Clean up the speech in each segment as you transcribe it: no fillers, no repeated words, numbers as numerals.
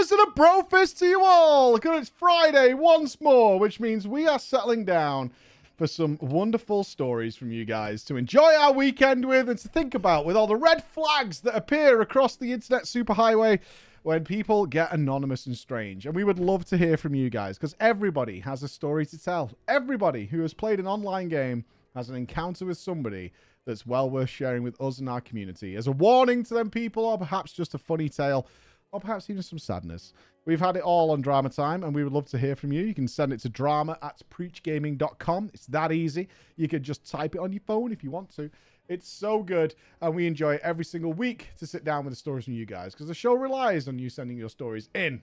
brothers and a bro fist to you all, because it's Friday once more, which means we are settling down for some wonderful stories from you guys to enjoy our weekend with and to think about with all the red flags that appear across the internet superhighway when people get anonymous and strange. And we would love to hear from you guys, because everybody has a story to tell. Everybody who has played an online game has an encounter with somebody that's well worth sharing with us and our community as a warning to them people, or perhaps just a funny tale, or perhaps even some sadness. We've had it all on Drama Time, and we would love to hear from you. You can send it to drama@preachgaming.com. It's that easy. You can just type it on your phone if you want to. It's so good, and we enjoy it every single week to sit down with the stories from you guys, because the show relies on you sending your stories in.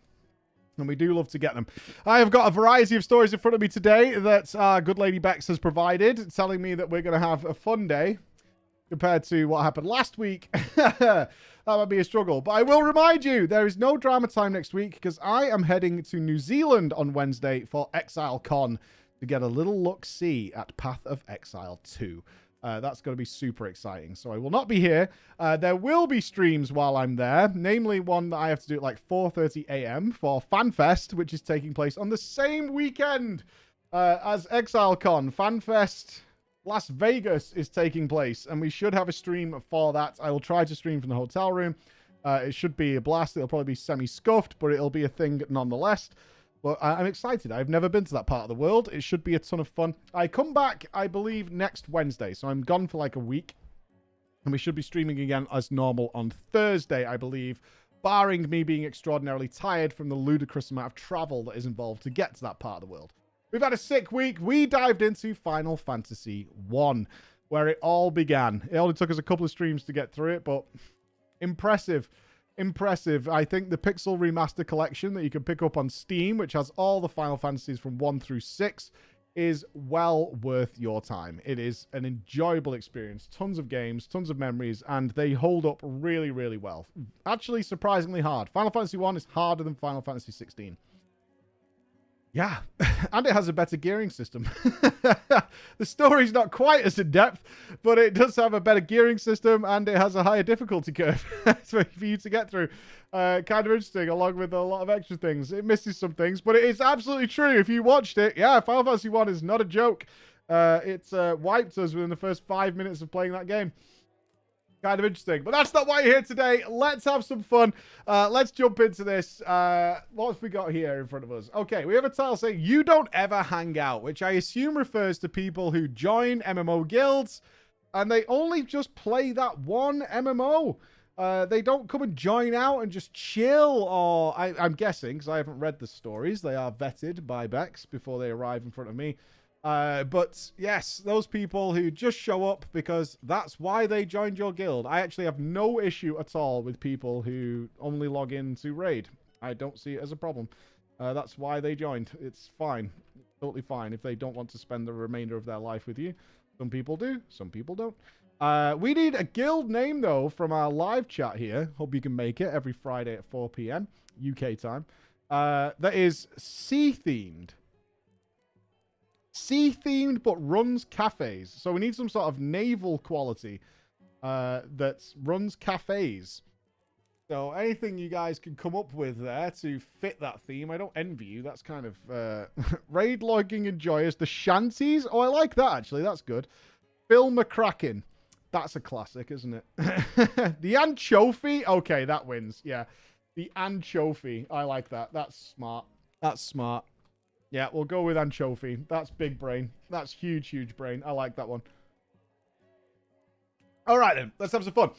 And we do love to get them. I have got a variety of stories in front of me today that our good lady Bex has provided, telling me that we're going to have a fun day compared to what happened last week. That might be a struggle. But I will remind you, there is no Drama Time next week because I am heading to New Zealand on Wednesday for Exile Con to get a little look-see at Path of Exile 2. That's going to be super exciting. So I will not be here. There will be streams while I'm there, namely one that I have to do at like 4:30 a.m. for FanFest, which is taking place on the same weekend as ExileCon. FanFest Las Vegas is taking place, and we should have a stream for that. I will try to stream from the hotel room. It should be a blast. It'll probably be semi-scuffed, but it'll be a thing nonetheless. But I'm excited. I've never been to that part of the world. It should be a ton of fun. I come back, I believe, next Wednesday. So I'm gone for like a week. And we should be streaming again as normal on Thursday, I believe. Barring me being extraordinarily tired from the ludicrous amount of travel that is involved to get to that part of the world. We've had a sick week. We dived into Final Fantasy 1, where it all began. It only took us a couple of streams to get through it, but impressive. Impressive. I think the Pixel Remaster Collection that you can pick up on Steam, which has all the Final Fantasies from 1 through 6, is well worth your time. It is an enjoyable experience. Tons of games, tons of memories, and they hold up really, really well. Actually, surprisingly hard. Final Fantasy 1 is harder than Final Fantasy 16. Yeah, and it has a better gearing system. The story's not quite as in-depth, but it does have a better gearing system, and it has a higher difficulty curve for you to get through. Kind of interesting, along with a lot of extra things. It misses some things, but it is absolutely true. If you watched it, yeah, Final Fantasy 1 is not a joke. It's wiped us within the first 5 minutes of playing that game. Kind of interesting, but that's not why you're here today. Let's have some fun. Let's jump into this. What have we got here in front of us? Okay, we have a title saying, "You don't ever hang out," which I assume refers to people who join MMO guilds and they only just play that one MMO. They don't come and join out and just chill, or I'm guessing, because I haven't read the stories, they are vetted by Bex before they arrive in front of me. But yes, those people who just show up because that's why they joined your guild. I actually have no issue at all with people who only log in to raid. I don't see it as a problem. That's why they joined. It's fine. It's totally fine if they don't want to spend the remainder of their life with you. Some people do, some people don't. We need a guild name, though, from our live chat here. Hope you can make it every Friday at 4 p.m. UK time. That is sea-themed. Sea-themed, but runs cafes. So we need some sort of naval quality that runs cafes. So anything you guys can come up with there to fit that theme. I don't envy you. That's kind of raid logging and joyous. The shanties. Oh, I like that, actually. That's good. Phil McCracken. That's a classic, isn't it? The anchovy. Okay, that wins. Yeah. The anchovy. I like that. That's smart. That's smart. Yeah, we'll go with anchovy. That's big brain. That's huge, huge brain. I like that one. All right, then. Let's have some fun.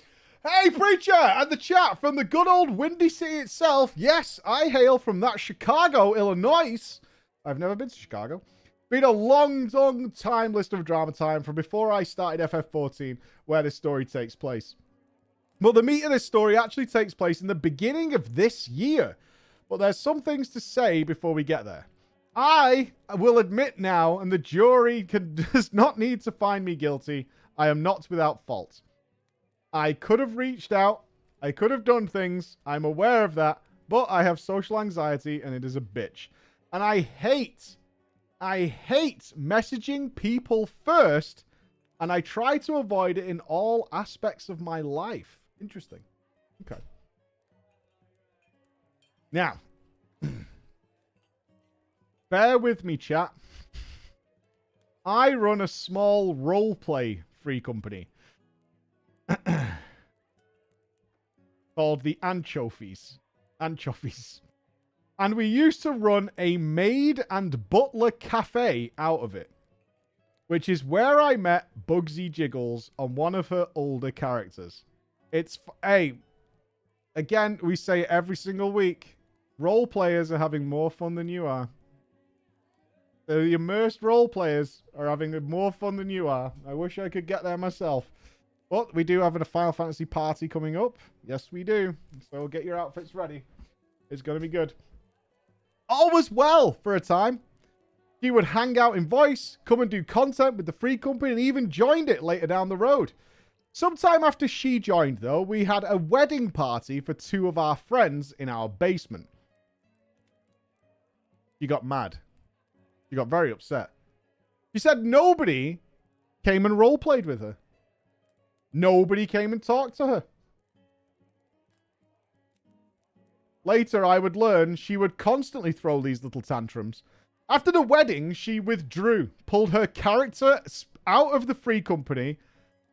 Hey, Preacher! And the chat from the good old Windy City itself. Yes, I hail from that Chicago, Illinois. I've never been to Chicago. Been a long, long time list of Drama Time from before I started FF14, where this story takes place. But the meat of this story actually takes place in the beginning of this year. But there's some things to say before we get there. I will admit now, and the jury does not need to find me guilty, I am not without fault. I could have reached out. I could have done things. I'm aware of that. But I have social anxiety, and it is a bitch. And I hate messaging people first, and I try to avoid it in all aspects of my life. Interesting. Okay. Now, Bear with me, chat. I run a small roleplay free company called the Anchovies. Anchovies. And we used to run a maid and butler cafe out of it, which is where I met Bugsy Jiggles on one of her older characters. Hey, again, we say it every single week. Role players are having more fun than you are. The immersed role players are having more fun than you are. I wish I could get there myself. But we do have a Final Fantasy party coming up. Yes, we do. So get your outfits ready. It's going to be good. All was well for a time. She would hang out in voice, come and do content with the free company, and even joined it later down the road. Sometime after she joined, though, we had a wedding party for 2 of our friends in our basement. She got mad. She got very upset. She said nobody came and roleplayed with her. Nobody came and talked to her. Later, I would learn she would constantly throw these little tantrums. After the wedding, she withdrew, pulled her character out of the free company,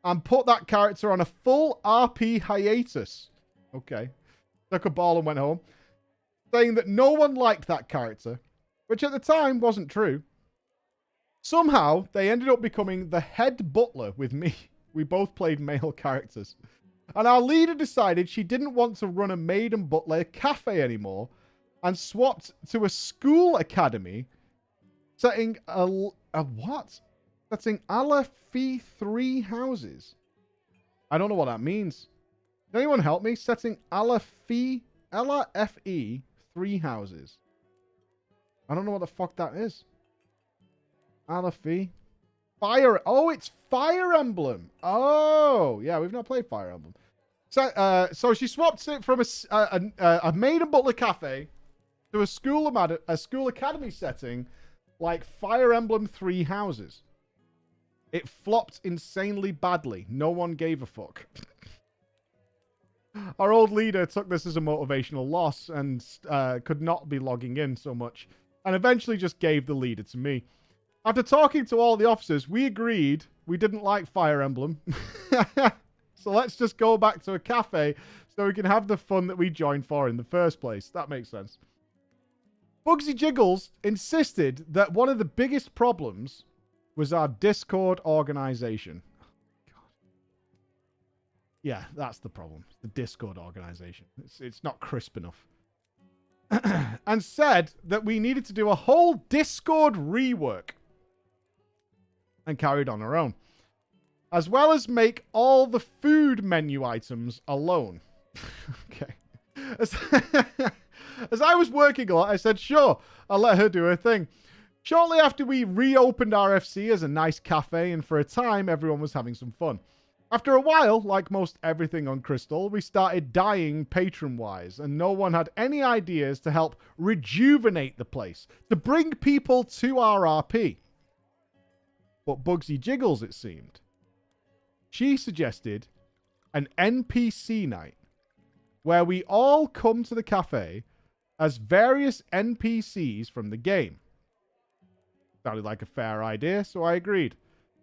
and put that character on a full RP hiatus. Okay. Took a ball and went home, saying that no one liked that character, which at the time wasn't true. Somehow, they ended up becoming the head butler with me. We both played male characters. And our leader decided she didn't want to run a maid and butler cafe anymore and swapped to a school academy, setting a what? Setting Ala-Fi 3 houses. I don't know what that means. Can anyone help me? Setting Ala-Fi 3 houses. I don't know what the fuck that is. Ala-Fi. Fire. Oh, it's Fire Emblem. Oh, yeah, we've not played Fire Emblem. So she swapped it from a maid and butler cafe to a school academy setting like Fire Emblem 3 houses. It flopped insanely badly. No one gave a fuck. Our old leader took this as a motivational loss and could not be logging in so much, and eventually just gave the leader to me. After talking to all the officers, we agreed we didn't like Fire Emblem. So let's just go back to a cafe so we can have the fun that we joined for in the first place. That makes sense. Bugsy Jiggles insisted that one of the biggest problems was our Discord organization. God. Yeah, that's the problem. The Discord organization. It's not crisp enough. And said that we needed to do a whole Discord rework. And carried on her own. As well as make all the food menu items alone. Okay. As I was working a lot, I said, sure, I'll let her do her thing. Shortly after we reopened RFC as a nice cafe, and for a time, everyone was having some fun. After a while, like most everything on Crystal, we started dying patron-wise, and no one had any ideas to help rejuvenate the place, to bring people to our RP. But Bugsy Jiggles, it seemed. She suggested an NPC night, where we all come to the cafe as various NPCs from the game. Sounded like a fair idea, so I agreed.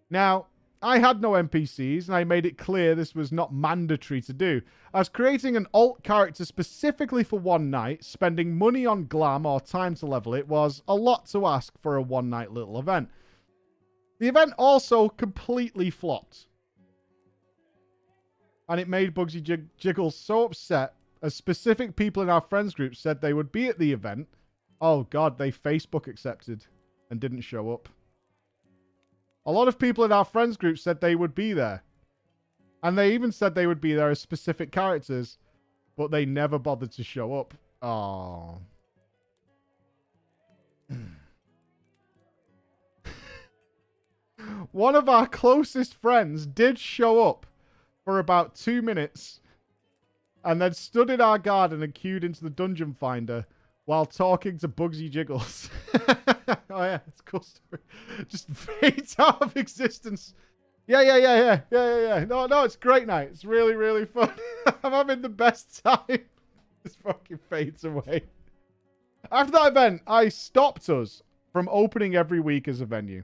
Now, I had no NPCs, and I made it clear this was not mandatory to do, as creating an alt character specifically for one night, spending money on glam or time to level it, was a lot to ask for a one-night little event. The event also completely flopped. And it made Bugsy Jiggles so upset, as specific people in our friends group said they would be at the event. Oh god, they Facebook accepted and didn't show up. A lot of people in our friends group said they would be there. And they even said they would be there as specific characters, but they never bothered to show up. Oh. One of our closest friends did show up for about 2 minutes and then stood in our garden and queued into the dungeon finder while talking to Bugsy Jiggles. Oh yeah, it's a cool story. Just fades out of existence. Yeah. No, it's a great night. It's really, really fun. I'm having the best time. Just fucking fades away. After that event, I stopped us from opening every week as a venue.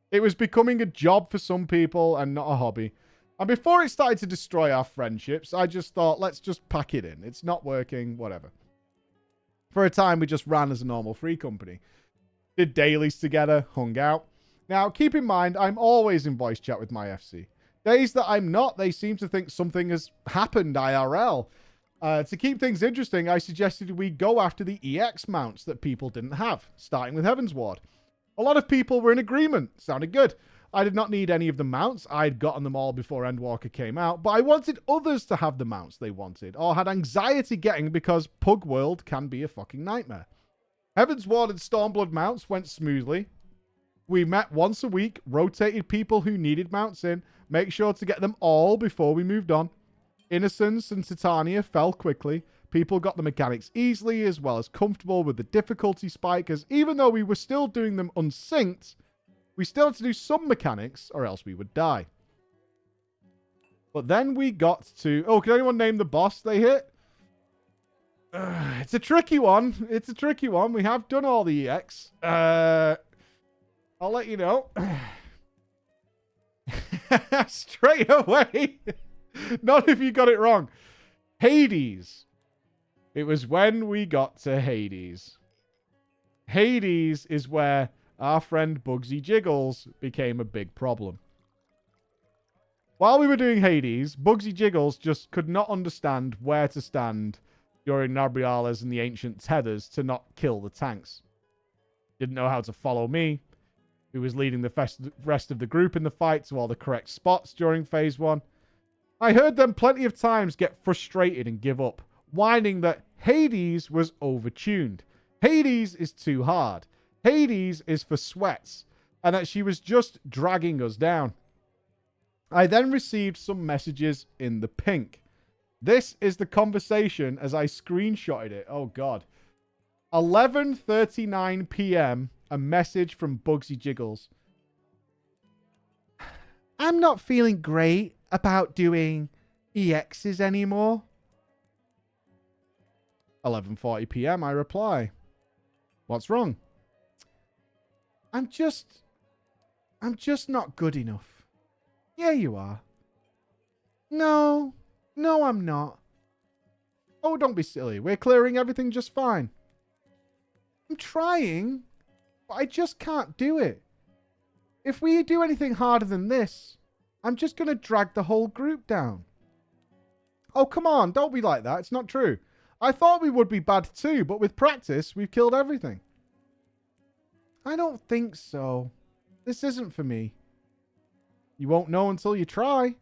It was becoming a job for some people and not a hobby. And before it started to destroy our friendships, I just thought, let's just pack it in. It's not working, whatever. For a time, we just ran as a normal free company. Did dailies together, hung out. Now, keep in mind, I'm always in voice chat with my FC. Days that I'm not, they seem to think something has happened IRL. To keep things interesting, I suggested we go after the EX mounts that people didn't have, starting with Heaven's Ward. A lot of people were in agreement. Sounded good. I did not need any of the mounts. I'd gotten them all before Endwalker came out, but I wanted others to have the mounts they wanted, or had anxiety getting because Pug World can be a fucking nightmare. Heaven's Ward and Stormblood mounts went smoothly. We met once a week, rotated people who needed mounts in, make sure to get them all before we moved on. Innocence and Titania fell quickly. People got the mechanics easily, as well as comfortable with the difficulty spike, as even though we were still doing them unsynced, we still had to do some mechanics, or else we would die. But then we got to... Oh, can anyone name the boss they hit? It's a tricky one. It's a tricky one. We have done all the EX. I'll let you know. Straight away. Not if you got it wrong. Hades. It was when we got to Hades. Hades is where our friend Bugsy Jiggles became a big problem. While we were doing Hades, Bugsy Jiggles just could not understand where to stand during Nabriala's and the ancient tethers to not kill the tanks. Didn't know how to follow me, who was leading the rest of the group in the fight to all the correct spots during Phase 1. I heard them plenty of times get frustrated and give up, whining that Hades was overtuned. Hades is too hard. Hades is for sweats, and that she was just dragging us down. I then received some messages in the pink. This is the conversation as I screenshotted it. Oh, God. 11:39 p.m., a message from Bugsy Jiggles. I'm not feeling great about doing EXs anymore. 11:40 p.m., I reply. What's wrong? I'm just not good enough. Yeah, you are. No, I'm not. Oh, don't be silly. We're clearing everything just fine. I'm trying, but I just can't do it. If we do anything harder than this, I'm just going to drag the whole group down. Oh, come on. Don't be like that. It's not true. I thought we would be bad too, but with practice, we've killed everything. I don't think so. This isn't for me. You won't know until you try.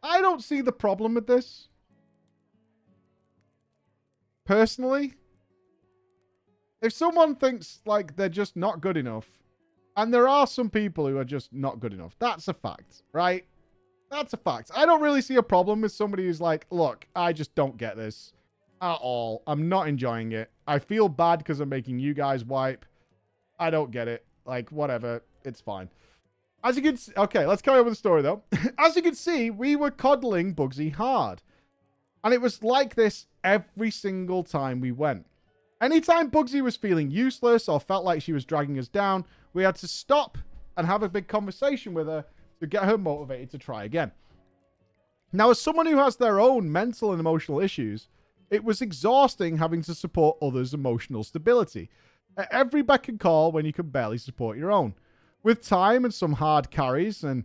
I don't see the problem with this. Personally, if someone thinks like they're just not good enough, and there are some people who are just not good enough, that's a fact, right? That's a fact. I don't really see a problem with somebody who's like, look, I just don't get this at all. I'm not enjoying it. I feel bad because I'm making you guys wipe. I don't get it. Like, whatever. It's fine. As you can see, okay, let's carry on with the story, though. As you can see, we were coddling Bugsy hard. And it was like this every single time we went. Anytime Bugsy was feeling useless or felt like she was dragging us down, we had to stop and have a big conversation with her to get her motivated to try again. Now, as someone who has their own mental and emotional issues, it was exhausting having to support others' emotional stability at every beck and call when you can barely support your own. With time and some hard carries and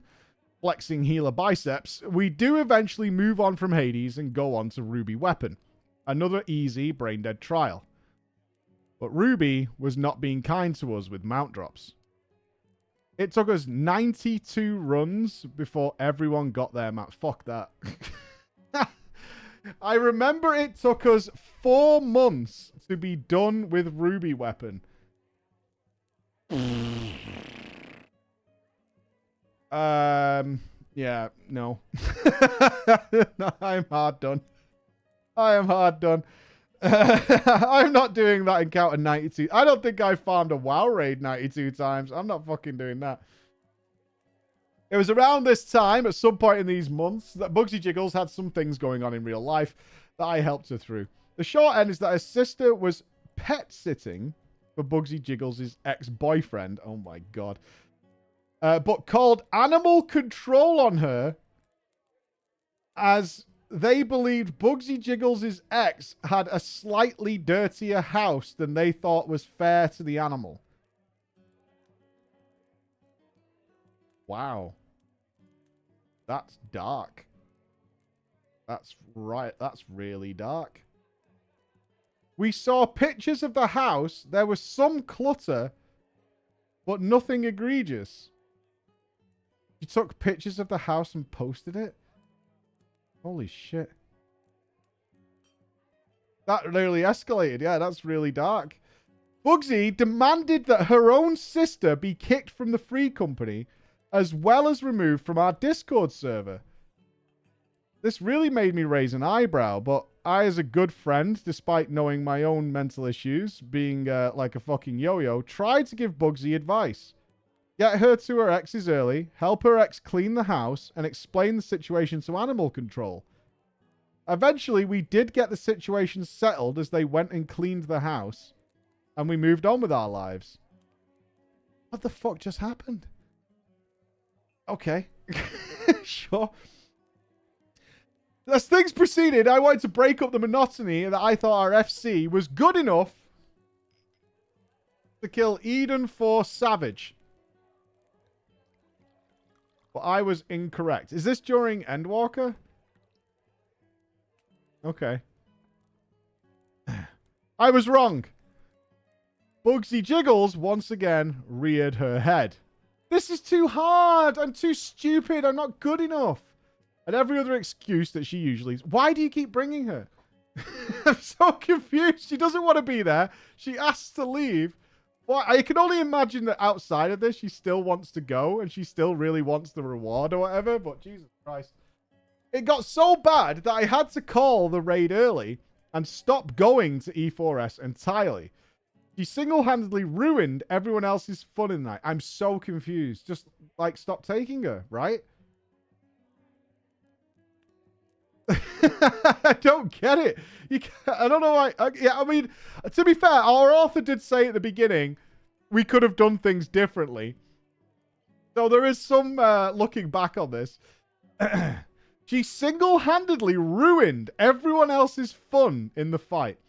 flexing healer biceps, we do eventually move on from Hades and go on to Ruby Weapon, another easy brain-dead trial. But Ruby was not being kind to us with mount drops. It took us 92 runs before everyone got their mount. Fuck that. I remember it took us 4 months to be done with Ruby Weapon. Yeah, no. No, I'm hard done. I am hard done. I'm not doing that encounter 92. I don't think I farmed a WoW raid 92 times. I'm not fucking doing that. It was around this time, at some point in these months, that Bugsy Jiggles had some things going on in real life that I helped her through. The short end is that her sister was pet sitting for Bugsy Jiggles' ex-boyfriend. Oh my god. But called animal control on her as they believed Bugsy Jiggles' ex had a slightly dirtier house than they thought was fair to the animal. Wow. That's dark. That's right. That's really dark. We saw pictures of the house. There was some clutter, but nothing egregious. You took pictures of the house and posted it? Holy shit. That really escalated. Yeah, that's really dark. Bugsy demanded that her own sister be kicked from the free company, as well as removed from our Discord server. This really made me raise an eyebrow, but I, as a good friend, despite knowing my own mental issues, being like a fucking yo-yo, tried to give Bugsy advice. Get her to her exes early, help her ex clean the house, and explain the situation to animal control. Eventually, we did get the situation settled as they went and cleaned the house, and we moved on with our lives. What the fuck just happened? Okay. Sure. As things proceeded, I wanted to break up the monotony that I thought our FC was good enough to kill Eden for Savage. But I was incorrect. Is this during Endwalker? Okay. I was wrong. Bugsy Jiggles once again reared her head. This is too hard. I'm too stupid. I'm not good enough. And every other excuse that she usually... Why do you keep bringing her? I'm so confused. She doesn't want to be there. She asks to leave. Well, I can only imagine that outside of this, she still wants to go and she still really wants the reward or whatever. But Jesus Christ. It got so bad that I had to call the raid early and stop going to E4S entirely. She single-handedly ruined everyone else's fun in the night. I'm so confused. Just, like, stop taking her, right? I don't get it. I don't know why. Yeah, I mean, to be fair, our author did say at the beginning we could have done things differently. So there is some looking back on this. She single-handedly ruined everyone else's fun in the fight.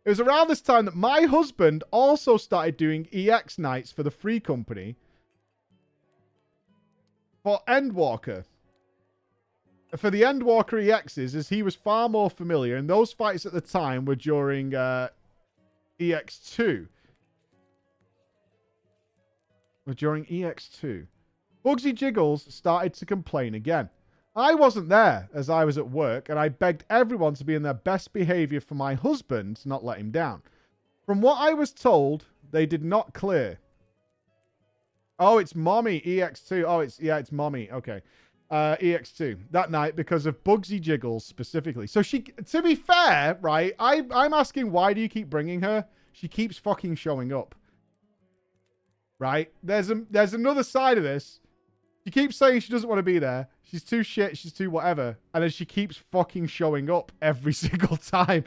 It was around this time that my husband also started doing EX nights for the free company for Endwalker. For the Endwalker EXs, as he was far more familiar, and those fights at the time were during EX2. During EX2. Bugsy Jiggles started to complain again. I wasn't there, as I was at work, and I begged everyone to be in their best behavior for my husband to not let him down. From what I was told, they did not clear. Oh, it's Mommy, EX2. Oh, it's Mommy. Okay. EX2 that night because of Bugsy Jiggles specifically. So she, to be fair, right, I'm asking, why do you keep bringing her? She keeps fucking showing up. Right? There's another side of this. She keeps saying she doesn't want to be there. She's too shit. She's too whatever. And then she keeps fucking showing up every single time.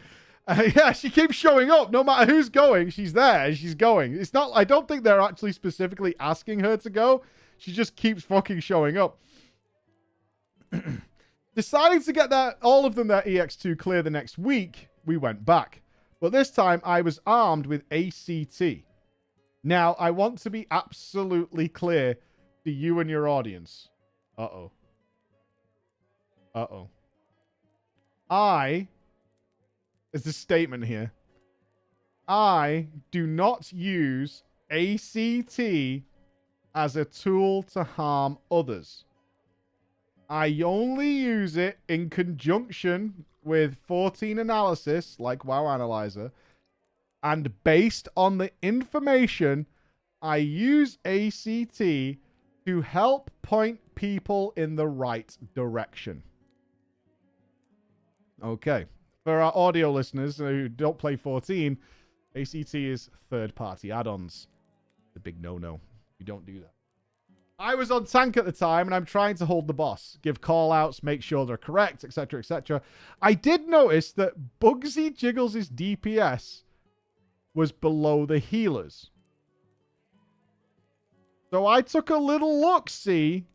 Yeah, she keeps showing up. No matter who's going, she's there and she's going. It's not, I don't think they're actually specifically asking her to go. She just keeps fucking showing up. Deciding to get all of them their EX2 clear the next week, we went back. But this time, I was armed with ACT. Now, I want to be absolutely clear to you and your audience. Uh-oh. Uh-oh. There's a statement here. I do not use ACT as a tool to harm others. I only use it in conjunction with 14 analysis, like WoW Analyzer, and based on the information, I use ACT to help point people in the right direction. Okay. For our audio listeners who don't play 14, ACT is third-party add-ons. The big no-no. You don't do that. I was on tank at the time, and I'm trying to hold the boss, give call-outs, make sure they're correct, etc., etc. I did notice that Bugsy Jiggles' DPS was below the healers. So I took a little look-see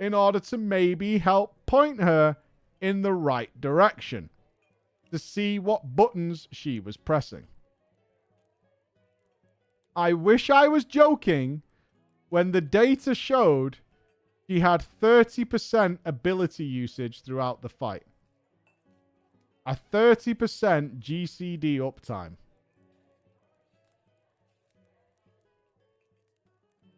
in order to maybe help point her in the right direction to see what buttons she was pressing. I wish I was joking when the data showed she had 30% ability usage throughout the fight. A 30% GCD uptime.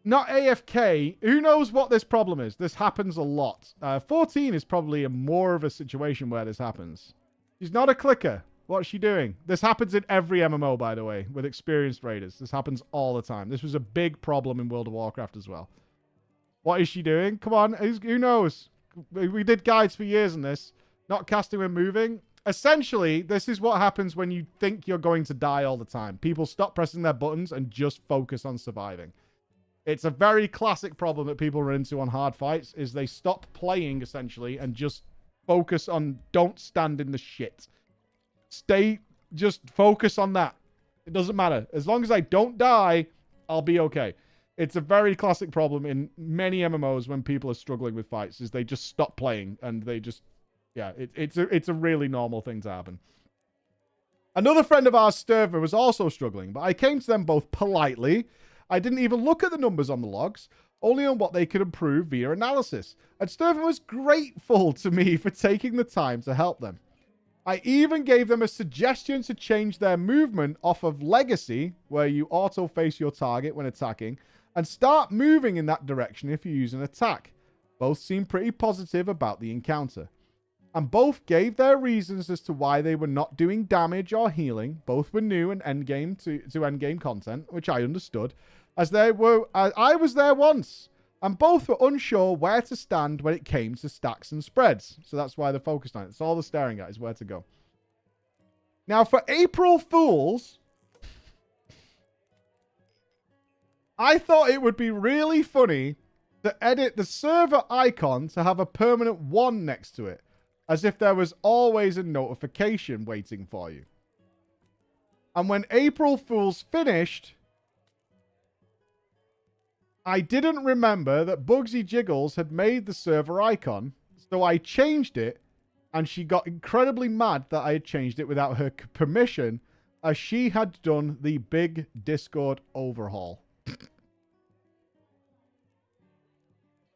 Not AFK. Who knows what this problem is? This happens a lot. 14 is probably more of a situation where this happens. She's not a clicker. What's she doing? This happens in every MMO, by the way, with experienced raiders. This happens all the time. This was a big problem in World of Warcraft as well. What is she doing? Come on. Who knows? We did guides for years on this. Not casting when moving. Essentially, this is what happens when you think you're going to die all the time. People stop pressing their buttons and just focus on surviving. It's a very classic problem that people run into on hard fights, is they stop playing, essentially, and just focus on don't stand in the shit. Just focus on that. It doesn't matter. As long as I don't die, I'll be okay. It's a very classic problem in many MMOs when people are struggling with fights, is they just stop playing and they just, yeah, it's a really normal thing to happen. Another friend of ours, Sturva, was also struggling, but I came to them both politely. I didn't even look at the numbers on the logs, only on what they could improve via analysis. And Sturva was grateful to me for taking the time to help them. I even gave them a suggestion to change their movement off of Legacy, where you auto-face your target when attacking, and start moving in that direction if you use an attack. Both seemed pretty positive about the encounter. And both gave their reasons as to why they were not doing damage or healing. Both were new and endgame to endgame content, which I understood, as I was there once. And both were unsure where to stand when it came to stacks and spreads. So that's why they're focused on it. It's all they're staring at is where to go. Now, for April Fools, I thought it would be really funny to edit the server icon to have a permanent 1 next to it, as if there was always a notification waiting for you. And when April Fools finished, I didn't remember that Bugsy Jiggles had made the server icon, so I changed it, and she got incredibly mad that I had changed it without her permission, as she had done the big Discord overhaul.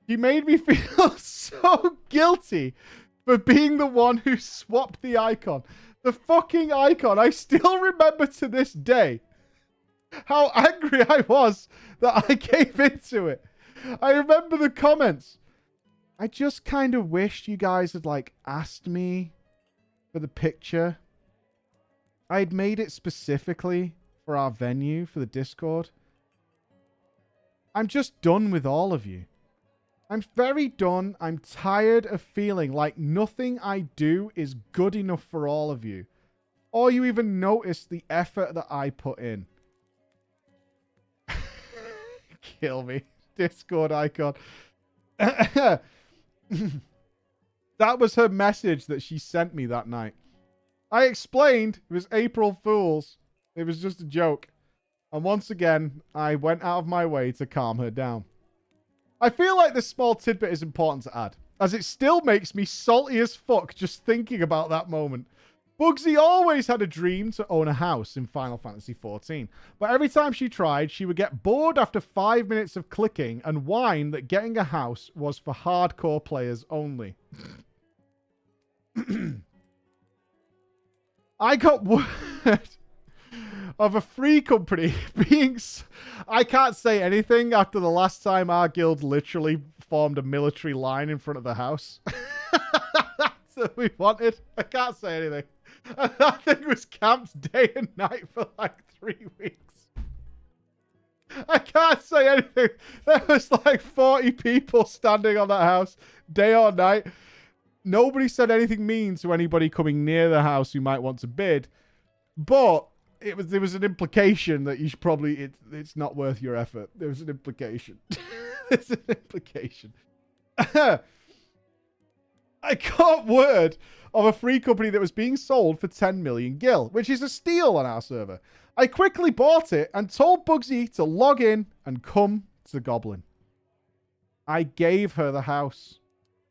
She made me feel so guilty for being the one who swapped the icon. The fucking icon. I still remember to this day how angry I was that I gave into it. I remember the comments. I just kind of wished you guys had, like, asked me for the picture. I had made it specifically for our venue, for the Discord. I'm just done with all of you. I'm very done. I'm tired of feeling like nothing I do is good enough for all of you. Or you even notice the effort that I put in. Kill me. Discord icon. That was her message that she sent me that night. I explained it was April Fools. It was just a joke. And once again, I went out of my way to calm her down. I feel like this small tidbit is important to add, as it still makes me salty as fuck just thinking about that moment. Bugsy always had a dream to own a house in Final Fantasy XIV, but every time she tried, she would get bored after 5 minutes of clicking and whine that getting a house was for hardcore players only. I got word of a free company being... I can't say anything after the last time our guild literally formed a military line in front of the house. So we wanted... I can't say anything. And that thing was camped day and night for like 3 weeks. I can't say anything. There was like 40 people standing on that house day or night. Nobody said anything mean to anybody coming near the house who might want to bid. But there was an implication that you should probably... It's not worth your effort. There was an implication. There's an implication. I got word of a free company that was being sold for 10 million gil, which is a steal on our server. I quickly bought it and told Bugsy to log in and come to the Goblin. I gave her the house.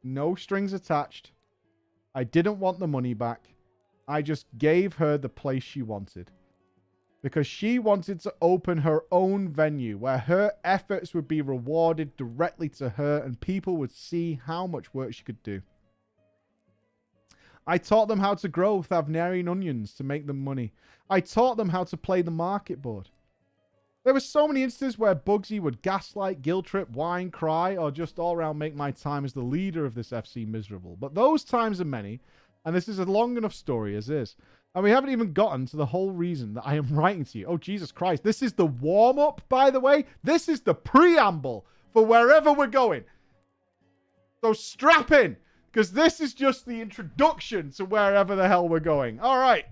No strings attached. I didn't want the money back. I just gave her the place she wanted. Because she wanted to open her own venue where her efforts would be rewarded directly to her and people would see how much work she could do. I taught them how to grow Thavnarian onions to make them money. I taught them how to play the market board. There were so many instances where Bugsy would gaslight, guilt trip, whine, cry, or just all around make my time as the leader of this FC miserable. But those times are many, and this is a long enough story as is. And we haven't even gotten to the whole reason that I am writing to you. Oh, Jesus Christ. This is the warm-up, by the way. This is the preamble for wherever we're going. So strap in, because this is just the introduction to wherever the hell we're going. All right.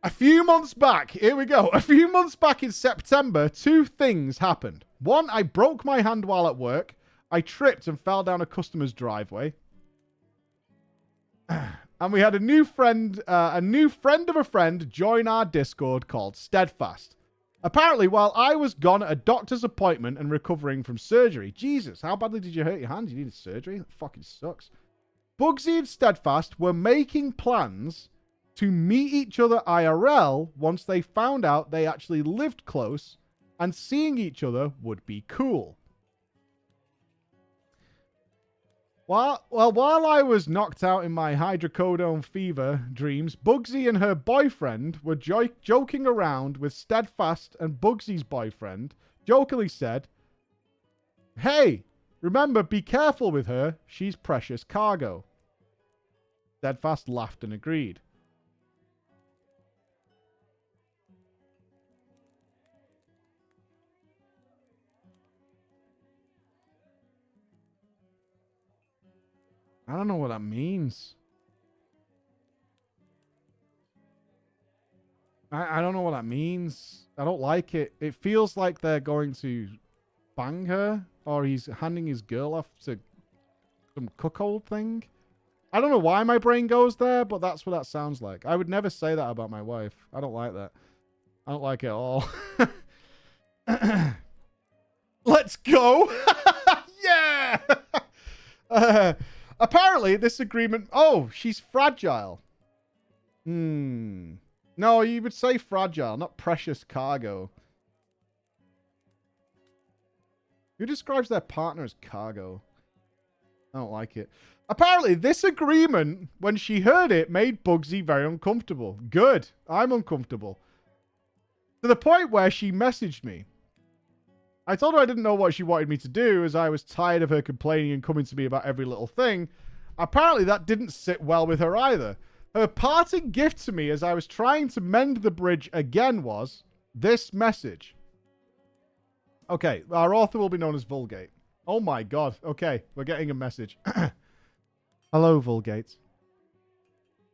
A few months back, here we go. A few months back in September, two things happened. One, I broke my hand while at work. I tripped and fell down a customer's driveway. And we had a new friend of a friend join our Discord called Steadfast. Apparently, while I was gone at a doctor's appointment and recovering from surgery. Jesus, how badly did you hurt your hand? You needed surgery? That fucking sucks. Bugsy and Steadfast were making plans to meet each other IRL once they found out they actually lived close and seeing each other would be cool. While I was knocked out in my hydrocodone fever dreams, Bugsy and her boyfriend were joking around with Steadfast, and Bugsy's boyfriend jokingly said, "Hey, remember, be careful with her. She's precious cargo." Steadfast laughed and agreed. I don't know what that means. I don't know what that means. I don't like it. It feels like they're going to bang her, or he's handing his girl off to some cuckold thing. I don't know why my brain goes there, but that's what that sounds like. I would never say that about my wife. I don't like that. I don't like it at all. Let's go. Yeah. Apparently, this agreement... Oh, she's fragile. No, you would say fragile, not precious cargo. Who describes their partner as cargo? I don't like it. Apparently, this agreement, when she heard it, made Bugsy very uncomfortable. Good. I'm uncomfortable. To the point where she messaged me. I told her I didn't know what she wanted me to do, as I was tired of her complaining and coming to me about every little thing. Apparently, that didn't sit well with her either. Her parting gift to me as I was trying to mend the bridge again was this message. Okay, our author will be known as Vulgate. Oh my god. Okay, we're getting a message. Hello, Vulgate.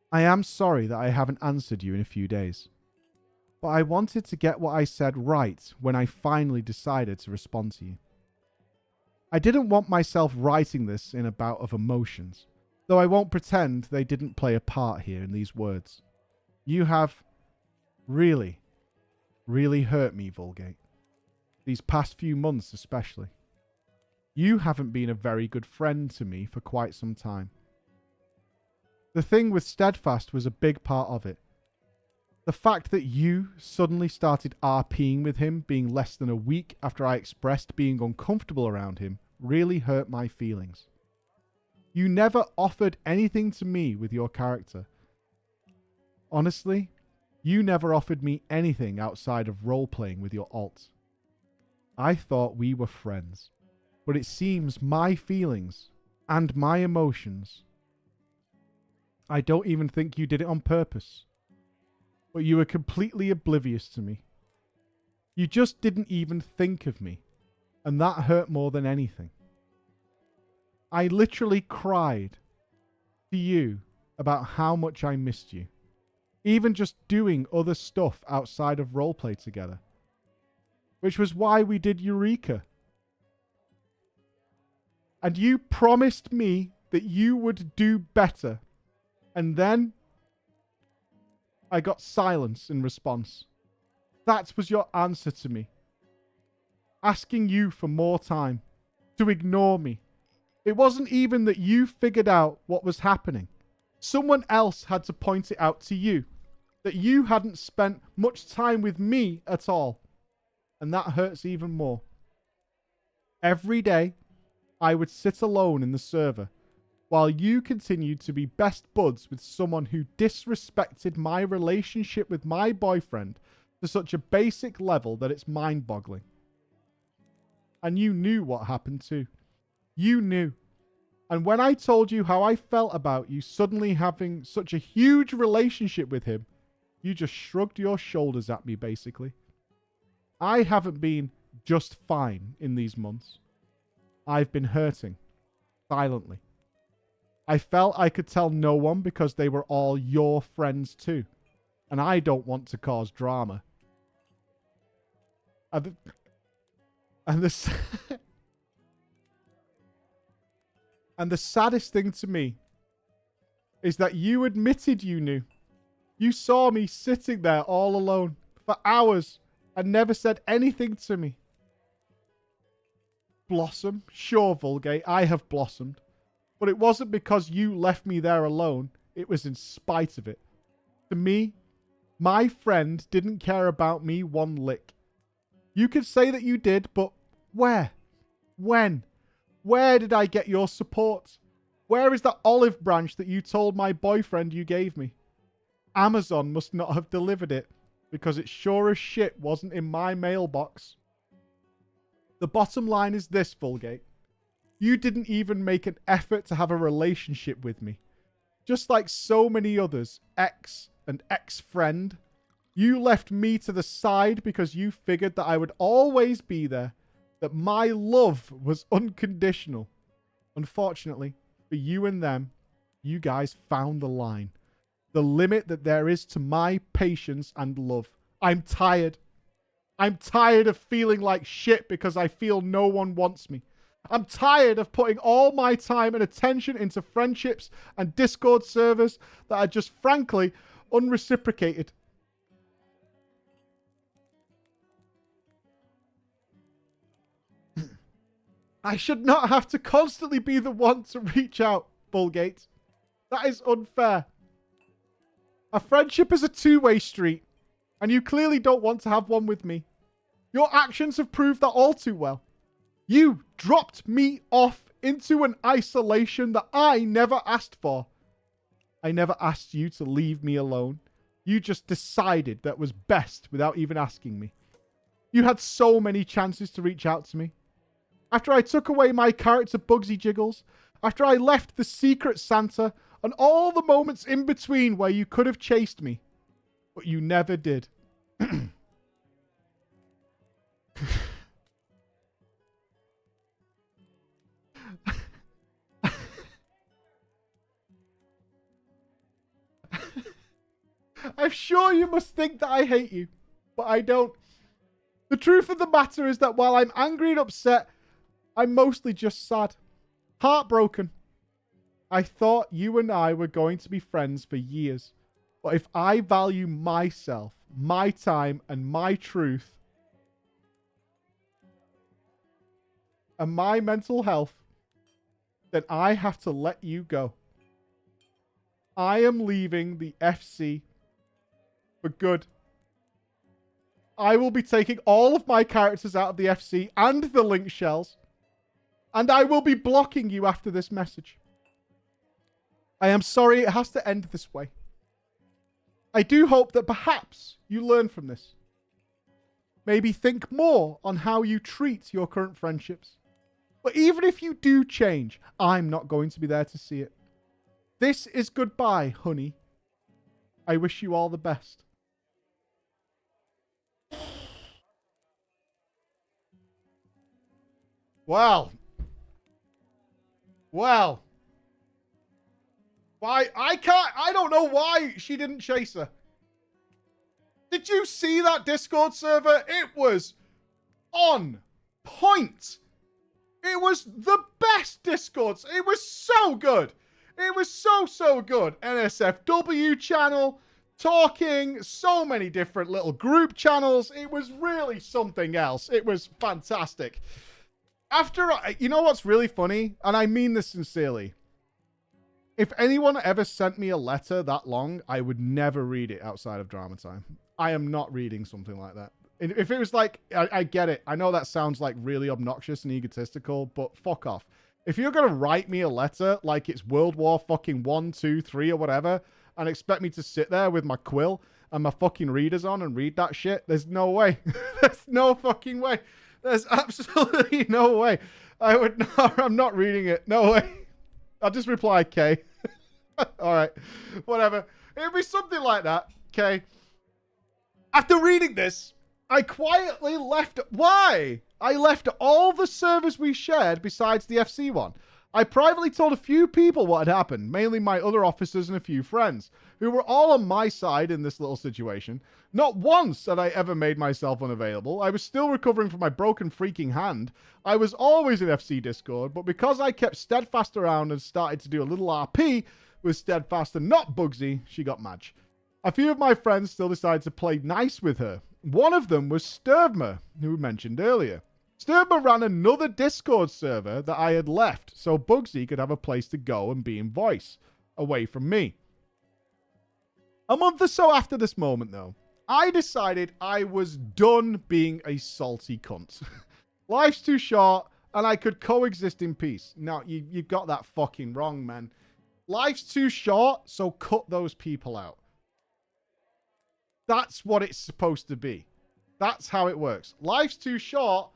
I am sorry that I haven't answered you in a few days. But I wanted to get what I said right when I finally decided to respond to you. I didn't want myself writing this in a bout of emotions, though I won't pretend they didn't play a part here in these words. You have really, really hurt me, Vulgate. These past few months especially. You haven't been a very good friend to me for quite some time. The thing with Steadfast was a big part of it. The fact that you suddenly started RPing with him being less than a week after I expressed being uncomfortable around him really hurt my feelings. You never offered anything to me with your character. Honestly, you never offered me anything outside of role-playing with your alt. I thought we were friends, but it seems my feelings and my emotions... I don't even think you did it on purpose. But you were completely oblivious to me. You just didn't even think of me, and that hurt more than anything. I literally cried to you about how much I missed you, even just doing other stuff outside of roleplay together, which was why we did Eureka. And you promised me that you would do better. And then I got silence in response. That was your answer to me. Asking you for more time. To ignore me. It wasn't even that you figured out what was happening. Someone else had to point it out to you. That you hadn't spent much time with me at all. And that hurts even more. Every day, I would sit alone in the server while you continued to be best buds with someone who disrespected my relationship with my boyfriend to such a basic level that it's mind-boggling. And you knew what happened too. You knew. And when I told you how I felt about you suddenly having such a huge relationship with him, you just shrugged your shoulders at me, basically. I haven't been just fine in these months. I've been hurting. Silently. I felt I could tell no one because they were all your friends too. And I don't want to cause drama. And the saddest thing to me is that you admitted you knew. You saw me sitting there all alone for hours and never said anything to me. Blossom, sure, Vulgate, I have blossomed. But it wasn't because you left me there alone. It was in spite of it. To me, my friend didn't care about me one lick. You could say that you did, but where? When? Where did I get your support? Where is that olive branch that you told my boyfriend you gave me? Amazon must not have delivered it, because it sure as shit wasn't in my mailbox. The bottom line is this, Vulgate. You didn't even make an effort to have a relationship with me. Just like so many others, ex and ex-friend, you left me to the side because you figured that I would always be there, that my love was unconditional. Unfortunately, for you and them, you guys found the line. The limit that there is to my patience and love. I'm tired. I'm tired of feeling like shit because I feel no one wants me. I'm tired of putting all my time and attention into friendships and Discord servers that are just frankly unreciprocated. I should not have to constantly be the one to reach out, Bullgate. That is unfair. A friendship is a two-way street, and you clearly don't want to have one with me. Your actions have proved that all too well. You dropped me off into an isolation that I never asked for. I never asked you to leave me alone. You just decided that was best without even asking me. You had so many chances to reach out to me. After I took away my character Bugsy Jiggles, after I left the Secret Santa, and all the moments in between where you could have chased me. But you never did. I'm sure you must think that I hate you, but I don't. The truth of the matter is that while I'm angry and upset, I'm mostly just sad. Heartbroken. I thought you and I were going to be friends for years. But if I value myself, my time, and my truth, and my mental health, then I have to let you go. I am leaving the FC for good. I will be taking all of my characters out of the FC and the link shells. And I will be blocking you after this message. I am sorry it has to end this way. I do hope that perhaps you learn from this. Maybe think more on how you treat your current friendships. But even if you do change, I'm not going to be there to see it. This is goodbye, honey. I wish you all the best. Well. Well. Why? I don't know why she didn't chase her. Did you see that Discord server? It was on point. It was the best Discords. It was so good. It was so good. NSFW channel, talking, so many different little group channels. It was really something else. It was fantastic. You know what's really funny? And I mean this sincerely. If anyone ever sent me a letter that long, I would never read it outside of drama time. I am not reading something like that. If it was like, I get it. I know that sounds like really obnoxious and egotistical, but fuck off. If you're going to write me a letter like it's World War fucking 1, 2, 3 or whatever, and expect me to sit there with my quill and my fucking readers on and read that shit, there's no way. There's no fucking way. There's absolutely no way. I would not, I'm not reading it. No way. I'll just reply K. All right. Whatever. It'd be something like that. K. After reading this, I quietly left... Why? I left all the servers we shared besides the FC one. I privately told a few people what had happened, mainly my other officers and a few friends, who were all on my side in this little situation. Not once had I ever made myself unavailable. I was still recovering from my broken freaking hand. I was always in FC Discord, but because I kept Steadfast around and started to do a little RP with Steadfast and not Bugsy, she got mad. A few of my friends still decided to play nice with her. One of them was Sturvma, who we mentioned earlier. Sturvma ran another Discord server that I had left, so Bugsy could have a place to go and be in voice, away from me. A month or so after this moment, though, I decided I was done being a salty cunt. Life's too short, and I could coexist in peace. No, you got that fucking wrong, man. Life's too short, so cut those people out. That's what it's supposed to be. That's how it works. Life's too short,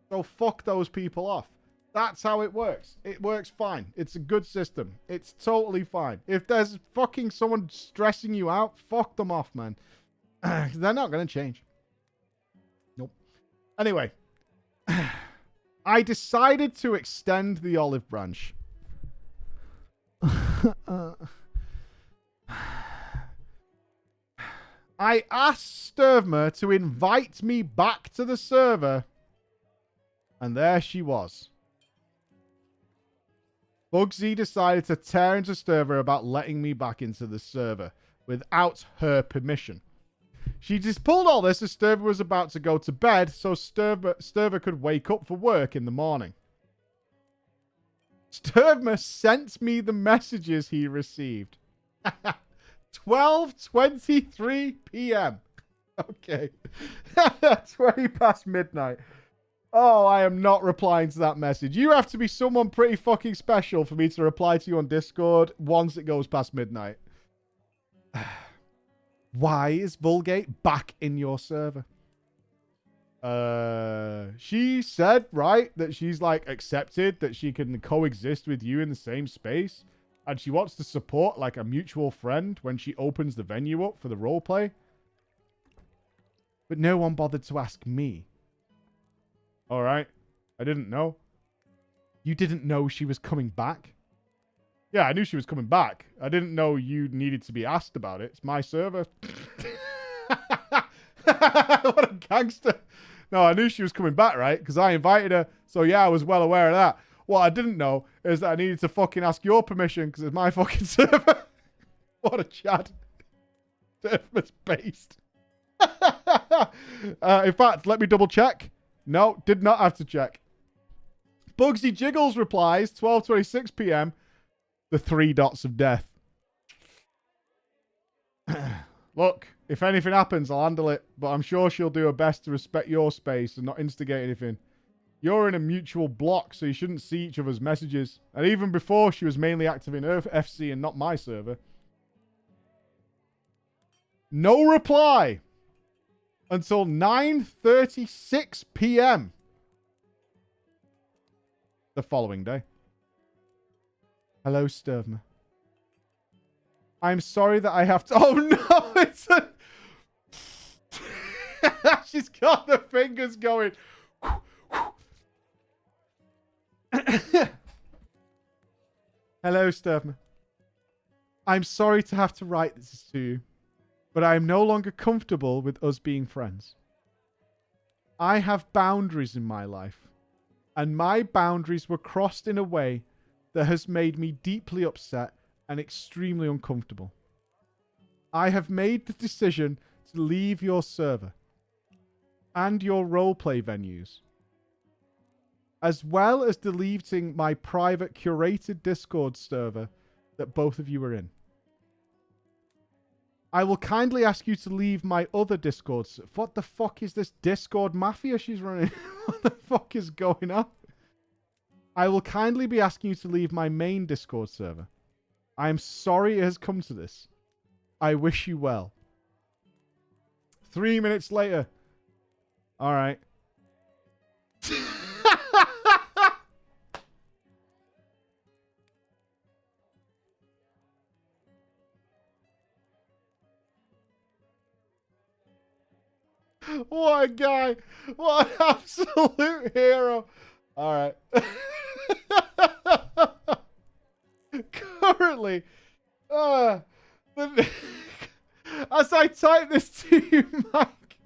so fuck those people off. That's how it works. It works fine. It's a good system. It's totally fine. If there's fucking someone stressing you out, fuck them off, man. They're not going to change. Nope. Anyway, I decided to extend the olive branch. I asked Sturvma to invite me back to the server, and there she was. Bugsy decided to tear into Sturvma about letting me back into the server without her permission. She just pulled all this as Sturvma was about to go to bed so Sturvma could wake up for work in the morning. Sturvma sent me the messages he received. 12:23 p.m. Okay. 20 past midnight. Oh, I am not replying to that message. You have to be someone pretty fucking special for me to reply to you on Discord once it goes past midnight. Why is Vulgate back in your server? She said, right, that she's like accepted that she can coexist with you in the same space. And she wants to support like a mutual friend when she opens the venue up for the roleplay. But no one bothered to ask me. All right. I didn't know. You didn't know she was coming back? Yeah, I knew she was coming back. I didn't know you needed to be asked about it. It's my server. What a gangster. No, I knew she was coming back, right? Because I invited her. So yeah, I was well aware of that. What I didn't know is that I needed to fucking ask your permission because it's my fucking server. What a chad. Server's based. In fact, let me double check. No, did not have to check. Bugsy Jiggles replies, 12:26 p.m. The 3 dots of death. Look, if anything happens, I'll handle it. But I'm sure she'll do her best to respect your space and not instigate anything. You're in a mutual block, so you shouldn't see each other's messages. And even before, she was mainly active in her FC and not my server. No reply until 9:36 p.m. the following day. Hello, Sturvma. I'm sorry that I have to... Oh, no! It's a... She's got the fingers going... Hello, Sturvma. I'm sorry to have to write this to you, but I am no longer comfortable with us being friends. I have boundaries in my life. and my boundaries were crossed in a way that has made me deeply upset and extremely uncomfortable. I have made the decision to leave your server and your roleplay venues, as well as deleting my private curated Discord server that both of you are in. I will kindly ask you to leave my other Discord. What the fuck is this Discord mafia she's running? What the fuck is going on? I will kindly be asking you to leave my main Discord server. I am sorry it has come to this. I wish you well. 3 minutes later. All right. What a guy. What an absolute hero. All right. Currently, as I type this to you, Mike,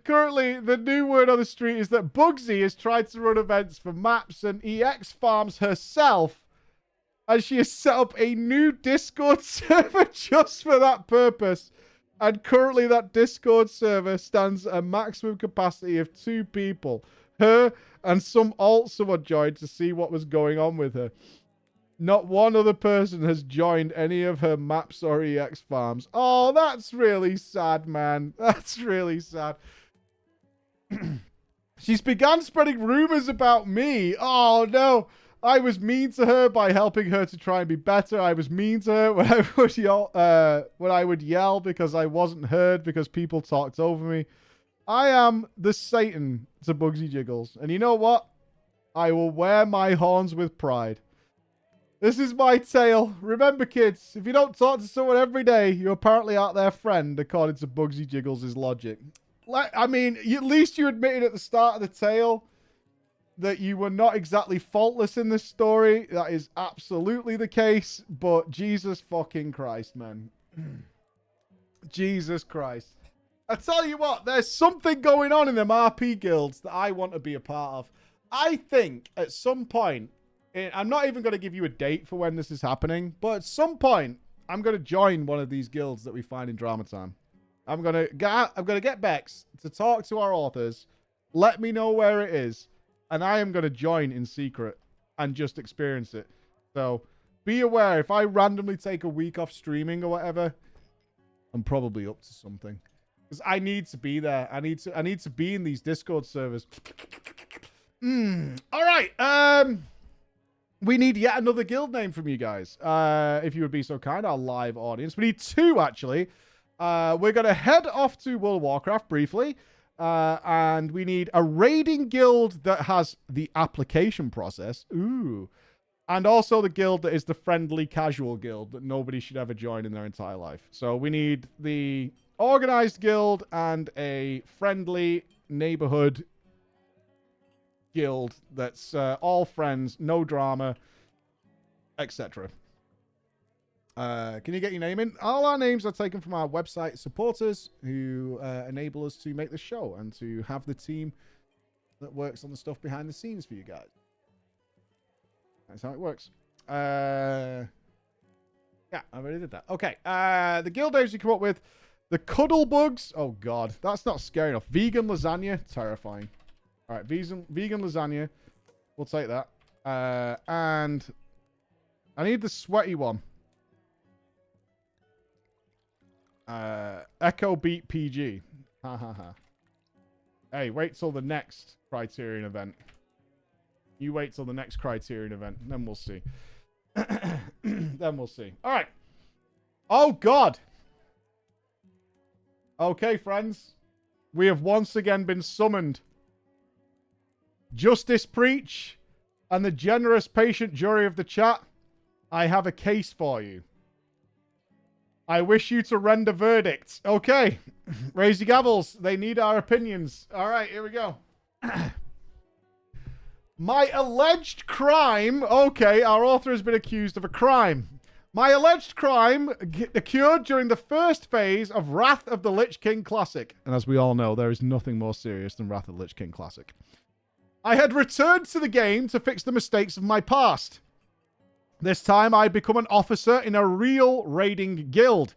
currently the new word on the street is that Bugsy has tried to run events for maps and EX farms herself, and she has set up a new Discord server just for that purpose. And currently that Discord server stands at a maximum capacity of 2 people. Her and some alt someone joined to see what was going on with her. Not one other person has joined any of her maps or EX farms. Oh, that's really sad, man. That's really sad. She's begun spreading rumors about me. Oh, no. I was mean to her by helping her to try and be better. I was mean to her when I would yell because I wasn't heard because people talked over me. I am the Satan to Bugsy Jiggles. And you know what? I will wear my horns with pride. This is my tale. Remember, kids, if you don't talk to someone every day, you apparently aren't their friend, according to Bugsy Jiggles' logic. I mean, at least you admitted at the start of the tale that you were not exactly faultless in this story. That is absolutely the case, but Jesus fucking Christ, man. Jesus Christ. I tell you what, there's something going on in them RP guilds that I want to be a part of. I think at some point, I'm not even going to give you a date for when this is happening, but at some point, I'm going to join one of these guilds that we find in Drama Time. I'm going to get Bex to talk to our authors, let me know where it is, and I am going to join in secret and just experience it. So be aware, if I randomly take a week off streaming or whatever, I'm probably up to something. Because I need to be there. I need to be in these Discord servers. All right. We need yet another guild name from you guys. If you would be so kind, our live audience. We need 2, actually. We're going to head off to World of Warcraft briefly. And we need a raiding guild that has the application process. Ooh. And also the guild that is the friendly casual guild that nobody should ever join in their entire life. So we need the organized guild and a friendly neighborhood guild that's all friends, no drama, etc. Can you get your name in? All our names are taken from our website supporters who enable us to make the show and to have the team that works on the stuff behind the scenes for you guys. That's how it works. Yeah, I already did that. Okay. The guild names you come up with. The Cuddle Bugs. Oh, God. That's not scary enough. Vegan Lasagna. Terrifying. All right. Vegan Lasagna. We'll take that. And I need the sweaty one. Echo Beat PG. Ha ha ha. Hey, wait till the next Criterion event. You wait till the next Criterion event. Then we'll see. Then we'll see. All right. Oh, God. Okay, friends. We have once again been summoned. Justice Preach and the generous, patient jury of the chat. I have a case for you. I wish you to render verdict. Okay. Raise your gavels. They need our opinions. All right, here we go. My alleged crime. Okay, our author has been accused of a crime. My alleged crime occurred during the first phase of Wrath of the Lich King Classic. And as we all know, there is nothing more serious than Wrath of the Lich King Classic. I had returned to the game to fix the mistakes of my past. This time, I'd become an officer in a real raiding guild.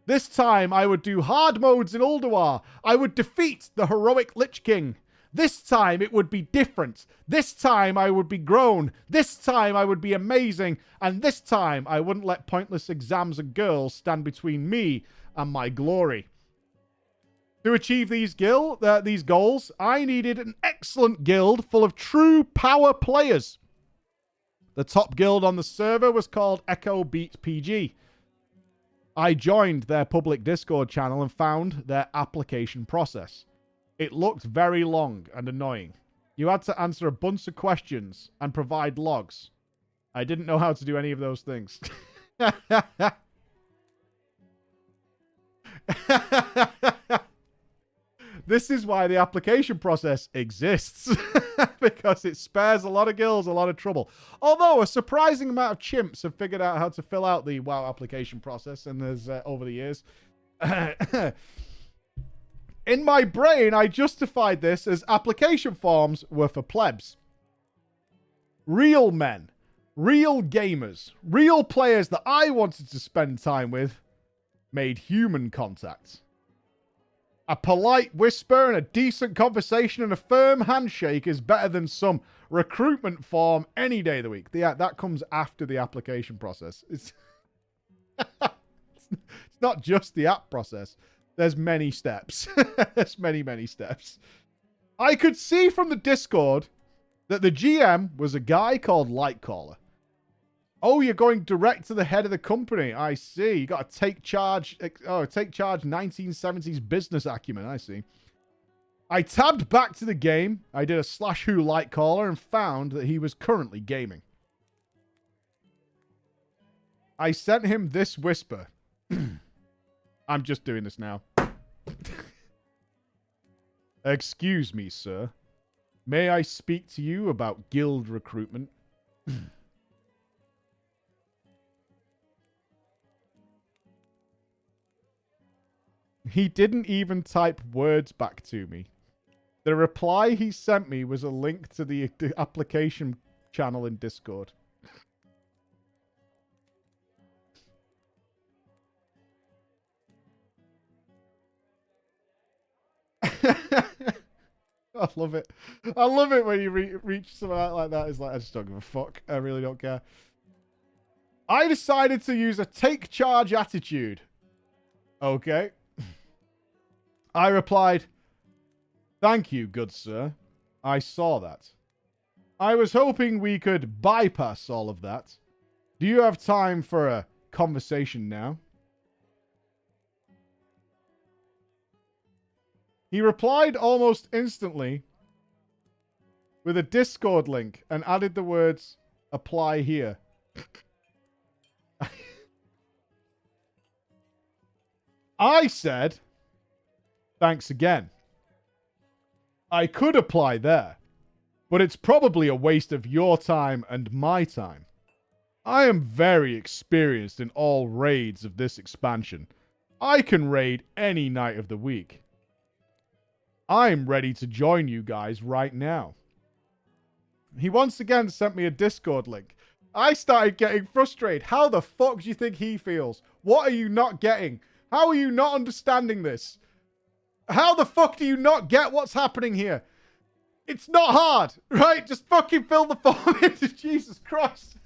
This time, I would do hard modes in Ulduar. I would defeat the heroic Lich King. This time, it would be different. This time, I would be grown. This time, I would be amazing. And this time, I wouldn't let pointless exams and girls stand between me and my glory. To achieve these goals, I needed an excellent guild full of true power players. The top guild on the server was called Echo Beat PG. I joined their public Discord channel and found their application process. It looked very long and annoying. You had to answer a bunch of questions and provide logs. I didn't know how to do any of those things. This is why the application process exists. Because it spares a lot of guilds a lot of trouble. Although a surprising amount of chimps have figured out how to fill out the WoW application process, and there's over the years. In my brain, I justified this as application forms were for plebs. Real men, real gamers, real players that I wanted to spend time with made human contact. A polite whisper and a decent conversation and a firm handshake is better than some recruitment form any day of the week. Yeah, that comes after the application process. It's not just the app process. There's many steps. There's many, many steps. I could see from the Discord that the GM was a guy called Lightcaller. Oh, you're going direct to the head of the company. I see. You got to take charge. Oh, take charge 1970s business acumen. I see. I tabbed back to the game. I did a /who Lightcaller and found that he was currently gaming. I sent him this whisper. I'm just doing this now. Excuse me, sir. May I speak to you about guild recruitment? He didn't even type words back to me. The reply he sent me was a link to the application channel in Discord. I love it. I love it when you reach something like that. It's like, I just don't give a fuck. I really don't care. I decided to use a take charge attitude. Okay. I replied, "Thank you, good sir. I saw that. I was hoping we could bypass all of that. Do you have time for a conversation now?" He replied almost instantly with a Discord link and added the words, "Apply here." I said, "Thanks again. I could apply there, but it's probably a waste of your time and my time. I am very experienced in all raids of this expansion. I can raid any night of the week. I'm ready to join you guys right now." He once again sent me a Discord link. I started getting frustrated. How the fuck do you think he feels? What are you not getting? How are you not understanding this? How the fuck do you not get what's happening here? It's not hard, right? Just fucking fill the form in. Jesus Christ.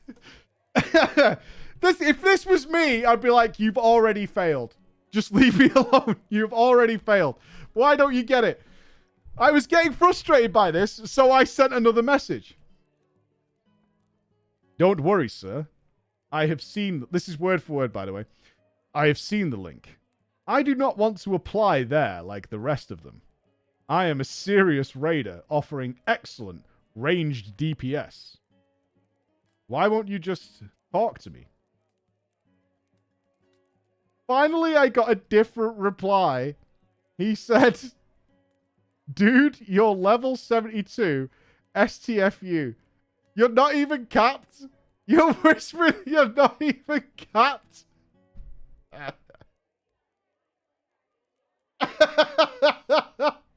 If this was me, I'd be like, you've already failed. Just leave me alone. You've already failed. Why don't you get it? I was getting frustrated by this, so I sent another message. "Don't worry, sir. I have seen..." This is word for word, by the way. "I have seen the link. I do not want to apply there like the rest of them. I am a serious raider offering excellent ranged DPS. Why won't you just talk to me?" Finally, I got a different reply. He said, "Dude, you're level 72, STFU. You're not even capped. You're whispering you're not even capped."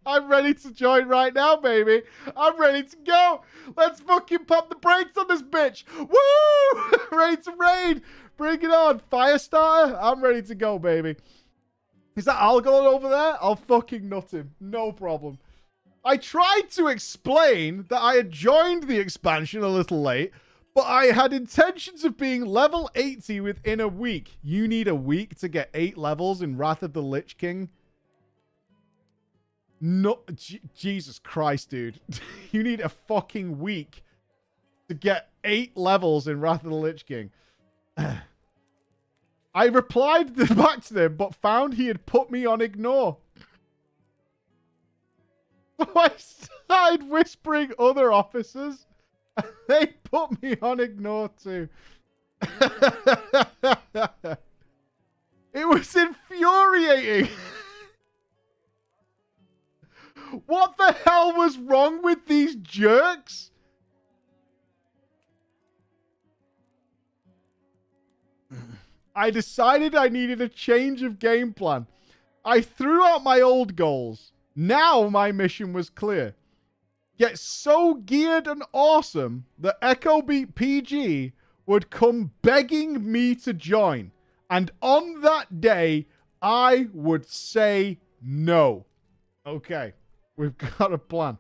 I'm ready to join right now, baby. I'm ready to go. Let's fucking pop the brakes on this bitch. Woo! Ready to raid. Bring it on. Firestarter. I'm ready to go, baby. Is that Algolon over there? I'll fucking nut him. No problem. I tried to explain that I had joined the expansion a little late, but I had intentions of being level 80 within a week. You need a week to get 8 levels in Wrath of the Lich King? No, Jesus Christ, dude. You need a fucking week to get 8 levels in Wrath of the Lich King. I replied back to them, but found he had put me on ignore. So I started whispering other officers. They put me on ignore too. It was infuriating. What the hell was wrong with these jerks? I decided I needed a change of game plan. I threw out my old goals. Now my mission was clear. Get so geared and awesome that Echo Beat PG would come begging me to join. And on that day, I would say no. Okay, we've got a plan.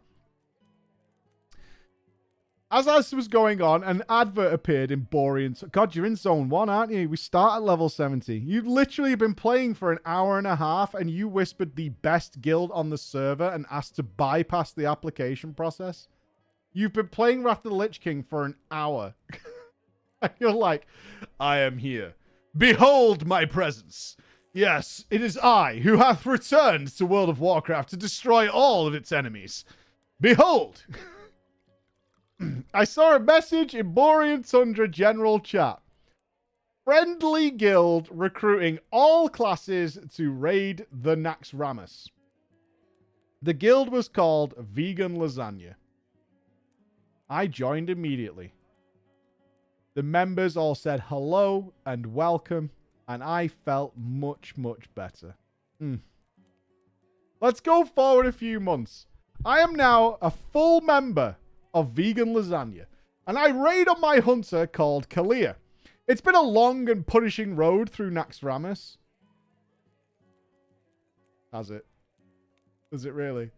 As this was going on, an advert appeared in Borean. God, you're in Zone 1, aren't you? We start at level 70. You've literally been playing for an hour and a half, and you whispered the best guild on the server and asked to bypass the application process. You've been playing Wrath of the Lich King for an hour. And you're like, I am here. Behold my presence. Yes, it is I who hath returned to World of Warcraft to destroy all of its enemies. Behold! I saw a message in Borean Tundra general chat. Friendly guild recruiting all classes to raid the Naxxramas. The guild was called Vegan Lasagna. I joined immediately. The members all said hello and welcome, and I felt much, much better. Let's go forward a few months. I am now a full member of Vegan Lasagna, and I raid on my hunter called Kalia. It's been a long and punishing road through Naxxramas. Has it? Is it really?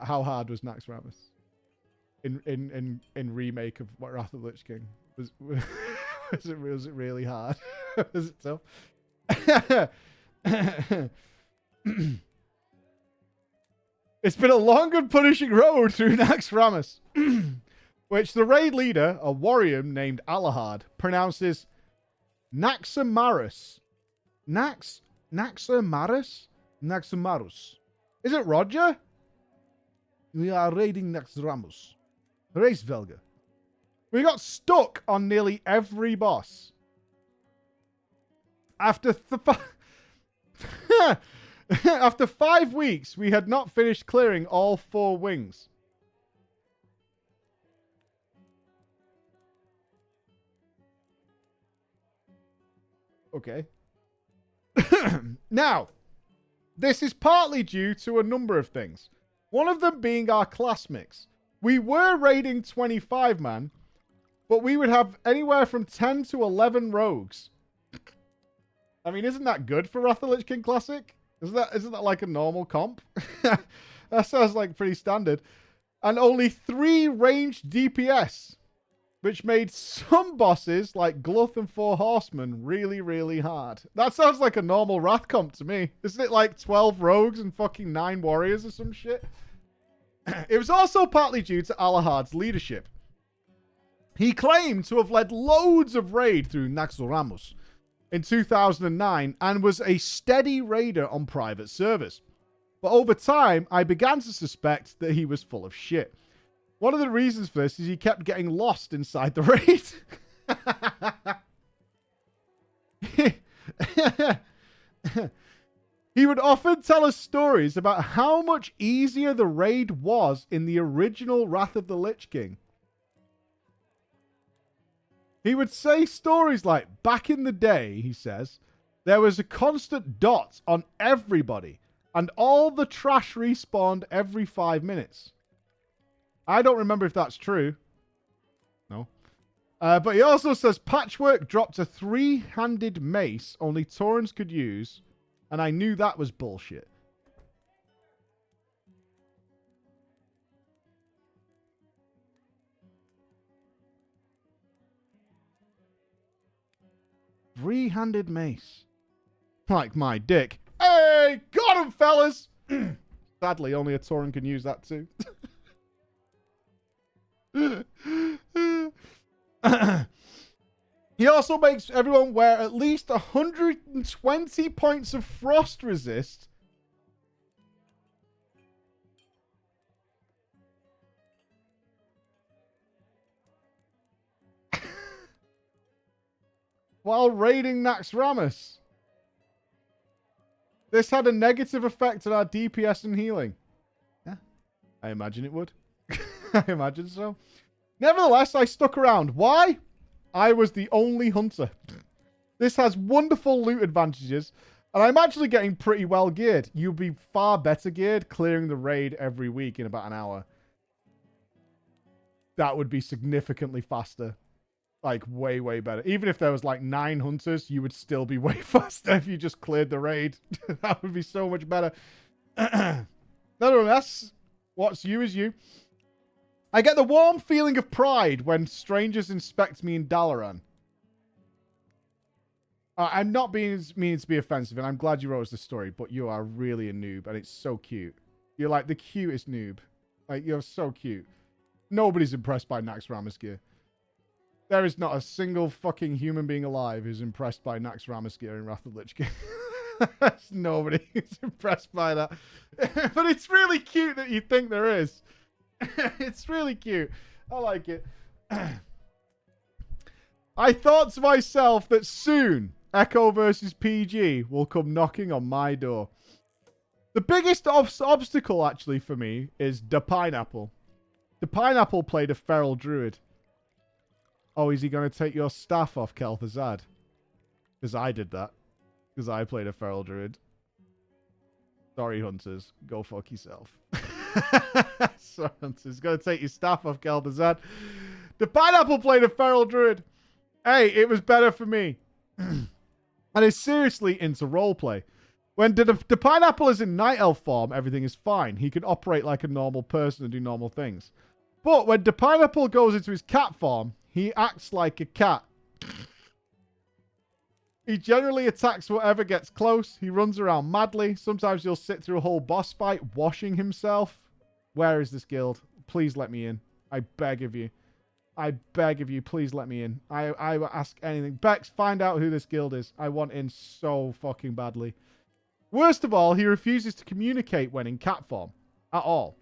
How hard was Naxxramas? In remake of Wrath of the Lich King? Was it really hard? Was it tough? It's been a long and punishing road through Naxxramas, which the raid leader, a warrior named Alahard, pronounces Naxxamarus. Naxxamarus? Naxxamarus. Is it Roger? We are raiding Naxxramas. Race Velga. We got stuck on nearly every boss. After After 5 weeks, we had not finished clearing all 4 wings. Okay. Now, this is partly due to a number of things. One of them being our class mix. We were raiding 25-man, but we would have anywhere from 10 to 11 rogues. I mean, isn't that good for Wrath of the Lich King Classic? Isn't that like a normal comp? That sounds like pretty standard. And only 3 ranged DPS, which made some bosses like Gluth and 4 Horsemen really, really hard. That sounds like a normal Wrath comp to me. Isn't it like 12 rogues and fucking 9 warriors or some shit? It was also partly due to Alahard's leadership. He claimed to have led loads of raid through Naxxramas in 2009 and was a steady raider on private servers. But over time, I began to suspect that he was full of shit. One of the reasons for this is he kept getting lost inside the raid. He would often tell us stories about how much easier the raid was in the original Wrath of the Lich King. He would say stories like, back in the day, he says, there was a constant dot on everybody, And all the trash respawned every 5 minutes. I don't remember if that's true. No. But he also says Patchwork dropped a 3-handed mace only Taurens could use. And I knew that was bullshit. Three-handed mace. Like my dick. Hey, got him, fellas! Sadly, only a Tauren can use that too. He also makes everyone wear at least 120 points of frost resist. While raiding Naxxramas. This had a negative effect on our DPS and healing. Yeah, I imagine it would. I imagine so. Nevertheless, I stuck around. Why? I was the only hunter. This has wonderful loot advantages, and I'm actually getting pretty well geared. You'll be far better geared clearing the raid every week in about an hour. That would be significantly faster. Like, way, way better. Even if there was, like, 9 hunters, you would still be way faster if you just cleared the raid. That would be so much better. Nonetheless, what's you is you. I get the warm feeling of pride when strangers inspect me in Dalaran. I'm not meaning to be offensive, and I'm glad you wrote us this story, but you are really a noob, and it's so cute. You're, like, the cutest noob. Like, you're so cute. Nobody's impressed by Naxxramas gear. There is not a single fucking human being alive who's impressed by Naxxramas gear in Wrath of the Lich King. Nobody is impressed by that. But it's really cute that you think there is. It's really cute. I like it. I thought to myself that soon Echo versus PG will come knocking on my door. The biggest obstacle, actually, for me is the Pineapple. The Pineapple played a feral druid. Oh, is he going to take your staff off, Kel'Thuzad? Because I did that. Because I played a feral druid. Sorry, hunters. Go fuck yourself. Sorry, hunters. He's going to take your staff off, Kel'Thuzad. The Pineapple played a feral druid. Hey, it was better for me. And is seriously into roleplay. When the Pineapple is in Night Elf form, everything is fine. He can operate like a normal person and do normal things. But when the Pineapple goes into his cat form, he acts like a cat. He generally attacks whatever gets close. He runs around madly. Sometimes he'll sit through a whole boss fight washing himself. Where is this guild? Please let me in. I beg of you. I beg of you, please let me in. I will ask anything. Bex, find out who this guild is. I want in so fucking badly. Worst of all, he refuses to communicate when in cat form. At all.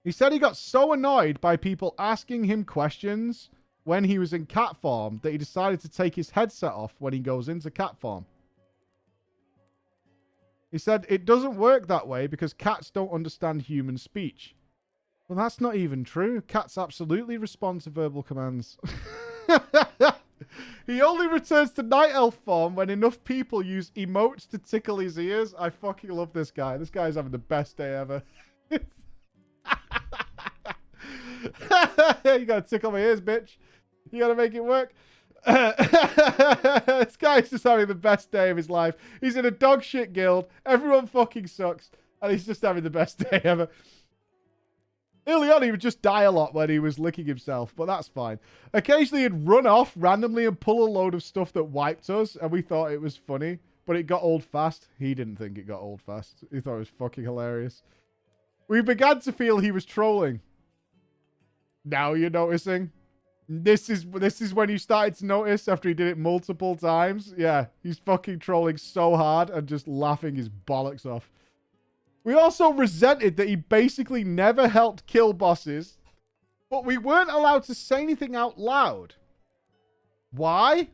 He said he got so annoyed by people asking him questions when he was in cat form that he decided to take his headset off when he goes into cat form. He said it doesn't work that way because cats don't understand human speech. Well, that's not even true. Cats absolutely respond to verbal commands. He only returns to Night Elf form when enough people use emotes to tickle his ears. I fucking love this guy. This guy's having the best day ever. You gotta tickle my ears, bitch. You gotta make it work. This guy's just having the best day of his life. He's in a dog shit guild. Everyone fucking sucks. And he's just having the best day ever. Early on, he would just die a lot when he was licking himself, but that's fine. Occasionally, he'd run off randomly and pull a load of stuff that wiped us, and we thought it was funny, but it got old fast. He didn't think it got old fast. He thought it was fucking hilarious. We began to feel he was trolling. Now you're noticing? This is when you started to notice after he did it multiple times. Yeah, he's fucking trolling so hard and just laughing his bollocks off. We also resented that he basically never helped kill bosses, but we weren't allowed to say anything out loud. Why?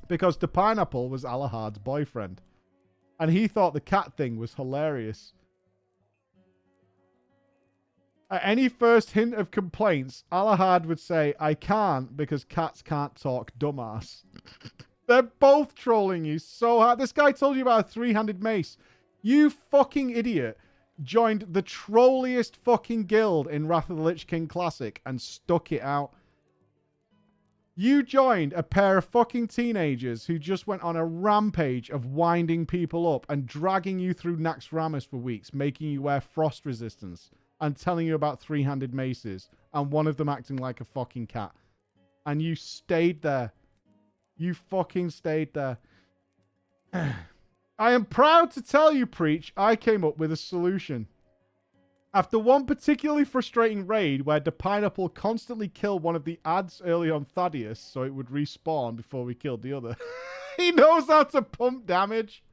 Because the Pineapple was Alahard's boyfriend, and he thought the cat thing was hilarious. At any first hint of complaints, Alahard would say, I can't because cats can't talk, dumbass. They're both trolling you so hard. This guy told you about a three-handed mace. You fucking idiot joined the trolliest fucking guild in Wrath of the Lich King Classic and stuck it out. You joined a pair of fucking teenagers who just went on a rampage of winding people up and dragging you through Naxxramas for weeks, making you wear frost resistance and telling you about three-handed maces and one of them acting like a fucking cat. And you stayed there. You fucking stayed there. I am proud to tell you, Preach, I came up with a solution. After one particularly frustrating raid where the pineapple constantly killed one of the ads early on Thaddeus so it would respawn before we killed the other. He knows how to pump damage.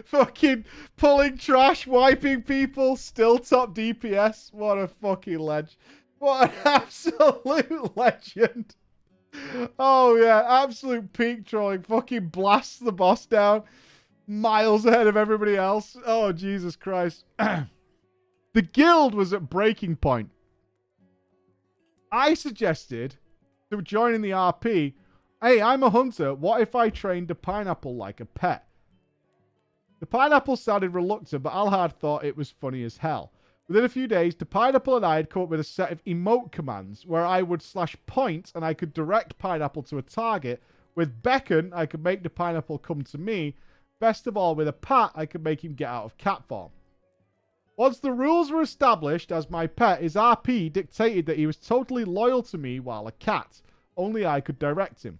Fucking pulling trash, wiping people, still top DPS. What a fucking ledge. What an absolute legend. Oh yeah, absolute peak trolling. Fucking blasts the boss down. Miles ahead of everybody else. Oh, Jesus Christ. The guild was at breaking point. I suggested to joining the RP, hey, I'm a hunter. What if I trained the pineapple like a pet? The pineapple sounded reluctant, but Alhard thought it was funny as hell. Within a few days, the pineapple and I had come up with a set of emote commands where I would /point and I could direct pineapple to a target. With beckon, I could make the pineapple come to me. Best of all, with a pat, I could make him get out of cat form. Once the rules were established as my pet, his RP dictated that he was totally loyal to me while a cat. Only I could direct him.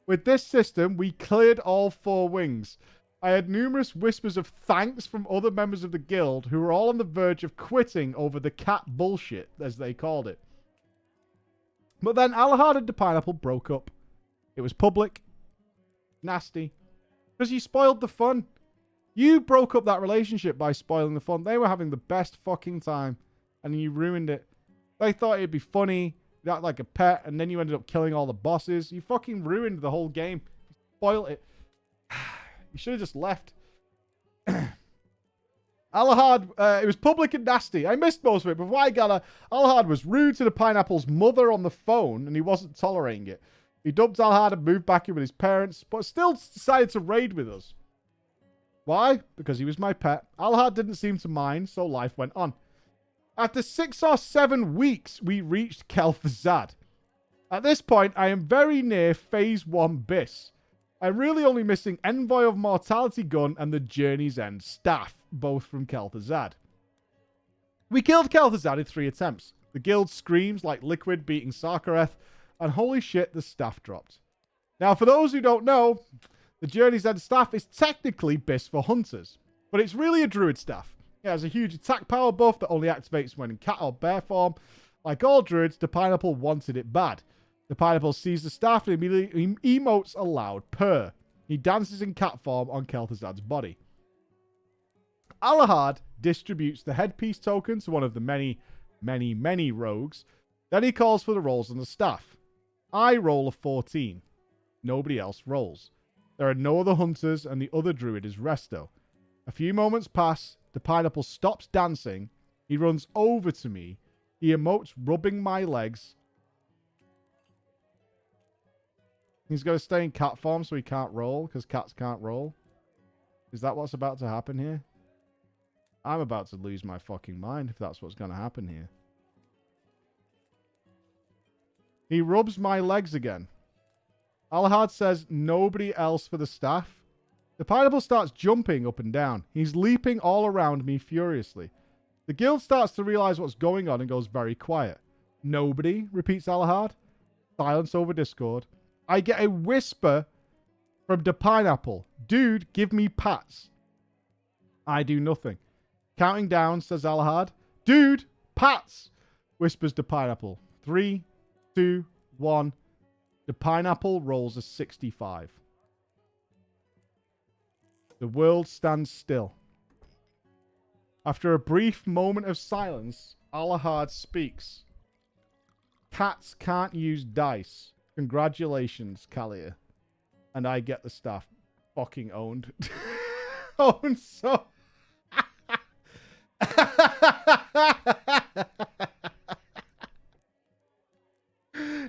With this system, we cleared all 4 wings. I had numerous whispers of thanks from other members of the guild who were all on the verge of quitting over the cat bullshit, as they called it. But then Alahard and the pineapple broke up. It was public. Nasty. Because you spoiled the fun. You broke up that relationship by spoiling the fun. They were having the best fucking time. And you ruined it. They thought it'd be funny. You act like a pet. And then you ended up killing all the bosses. You fucking ruined the whole game. You spoiled it. You should have just left. Alahard, it was public and nasty. I missed most of it. But before I got Alahard was rude to the pineapple's mother on the phone. And he wasn't tolerating it. He dumped Alhard and moved back in with his parents, but still decided to raid with us. Why? Because he was my pet. Alhard didn't seem to mind, so life went on. After 6 or 7 weeks, we reached Kel'Thuzad. At this point, I am very near Phase 1 Biss. I'm really only missing Envoy of Mortality Gun and the Journey's End Staff, both from Kel'Thuzad. We killed Kel'Thuzad in 3 attempts. The guild screams like Liquid beating Sarkareth, and holy shit, the staff dropped. Now, for those who don't know, the Journey's End staff is technically Biss for hunters, but it's really a druid staff. It has a huge attack power buff that only activates when in cat or bear form. Like all druids, the pineapple wanted it bad. The pineapple sees the staff and immediately emotes a loud purr. He dances in cat form on Kel'Thuzad's body. Alahard distributes the headpiece token to one of the many rogues. Then he calls for the rolls on the staff. I roll a 14. Nobody else rolls. There are no other hunters, and the other druid is Resto. A few moments pass. The pineapple stops dancing. He runs over to me. He emotes rubbing my legs. He's going to stay in cat form so he can't roll, because cats can't roll. Is that what's about to happen here? I'm about to lose my fucking mind if that's what's going to happen here. He rubs my legs again. Alahard says nobody else for the staff. The pineapple starts jumping up and down. He's leaping all around me furiously. The guild starts to realize what's going on and goes very quiet. Nobody, repeats Alahard. Silence over Discord. I get a whisper from the pineapple. Dude, give me pats. I do nothing. Counting down, says Alahard. Dude, pats, whispers the pineapple. 3, 2, 1. The pineapple rolls a 65. The world stands still. After a brief moment of silence, Alahard speaks. Cats can't use dice. Congratulations, Kalia. And I get the staff. Fucking owned. Owned so...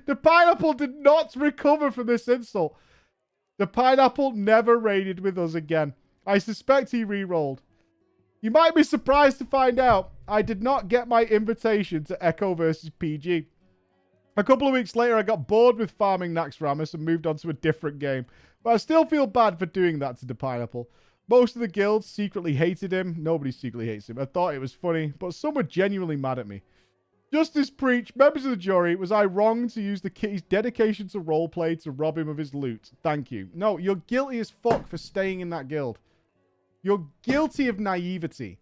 The pineapple did not recover from this insult. The pineapple never raided with us again. I suspect he re-rolled. You might be surprised to find out I did not get my invitation to Echo versus PG. A couple of weeks later, I got bored with farming Naxxramas and moved on to a different game. But I still feel bad for doing that to the pineapple. Most of the guilds secretly hated him. Nobody secretly hates him. I thought it was funny, but some were genuinely mad at me. Justice preach, members of the jury, was I wrong to use the kitty's dedication to roleplay to rob him of his loot? Thank you. No, you're guilty as fuck for staying in that guild. You're guilty of naivety.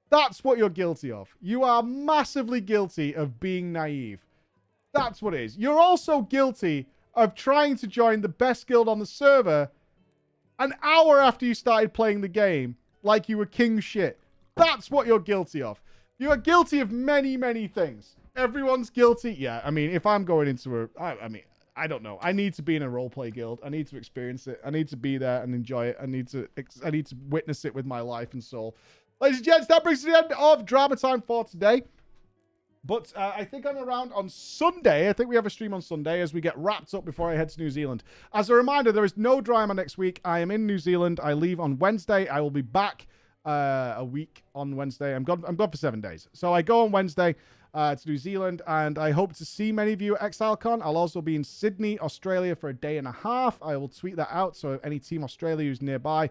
That's what you're guilty of. You are massively guilty of being naive. That's what it is. You're also guilty of trying to join the best guild on the server an hour after you started playing the game like you were king shit. That's what you're guilty of. You are guilty of many, many things. Everyone's guilty. Yeah, I mean, if I'm going into I don't know. I need to be in a roleplay guild. I need to experience it. I need to be there and enjoy it. I need to witness it with my life and soul. Ladies and gents, that brings us to the end of Drama Time for today. But I think I'm around on Sunday. I think we have a stream on Sunday as we get wrapped up before I head to New Zealand. As a reminder, there is no drama next week. I am in New Zealand. I leave on Wednesday. I will be back a week on Wednesday. I'm gone for 7 days. So I go on Wednesday to New Zealand, and I hope to see many of you at ExileCon. I'll also be in Sydney, Australia for a day and a half. I will tweet that out, so any Team Australia who's nearby,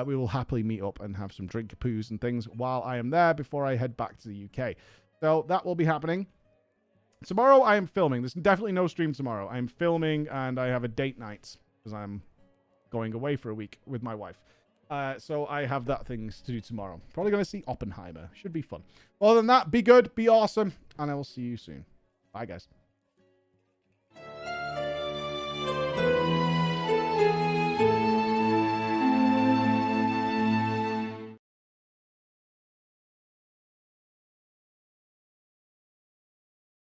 we will happily meet up and have some drink-a-poos and things while I am there before I head back to the UK. So that will be happening. Tomorrow I am filming. There's definitely no stream tomorrow. I'm filming, and I have a date night because I'm going away for a week with my wife. So I have that things to do tomorrow. Probably going to see Oppenheimer. Should be fun. Other than that, be good, be awesome, and I will see you soon. Bye, guys.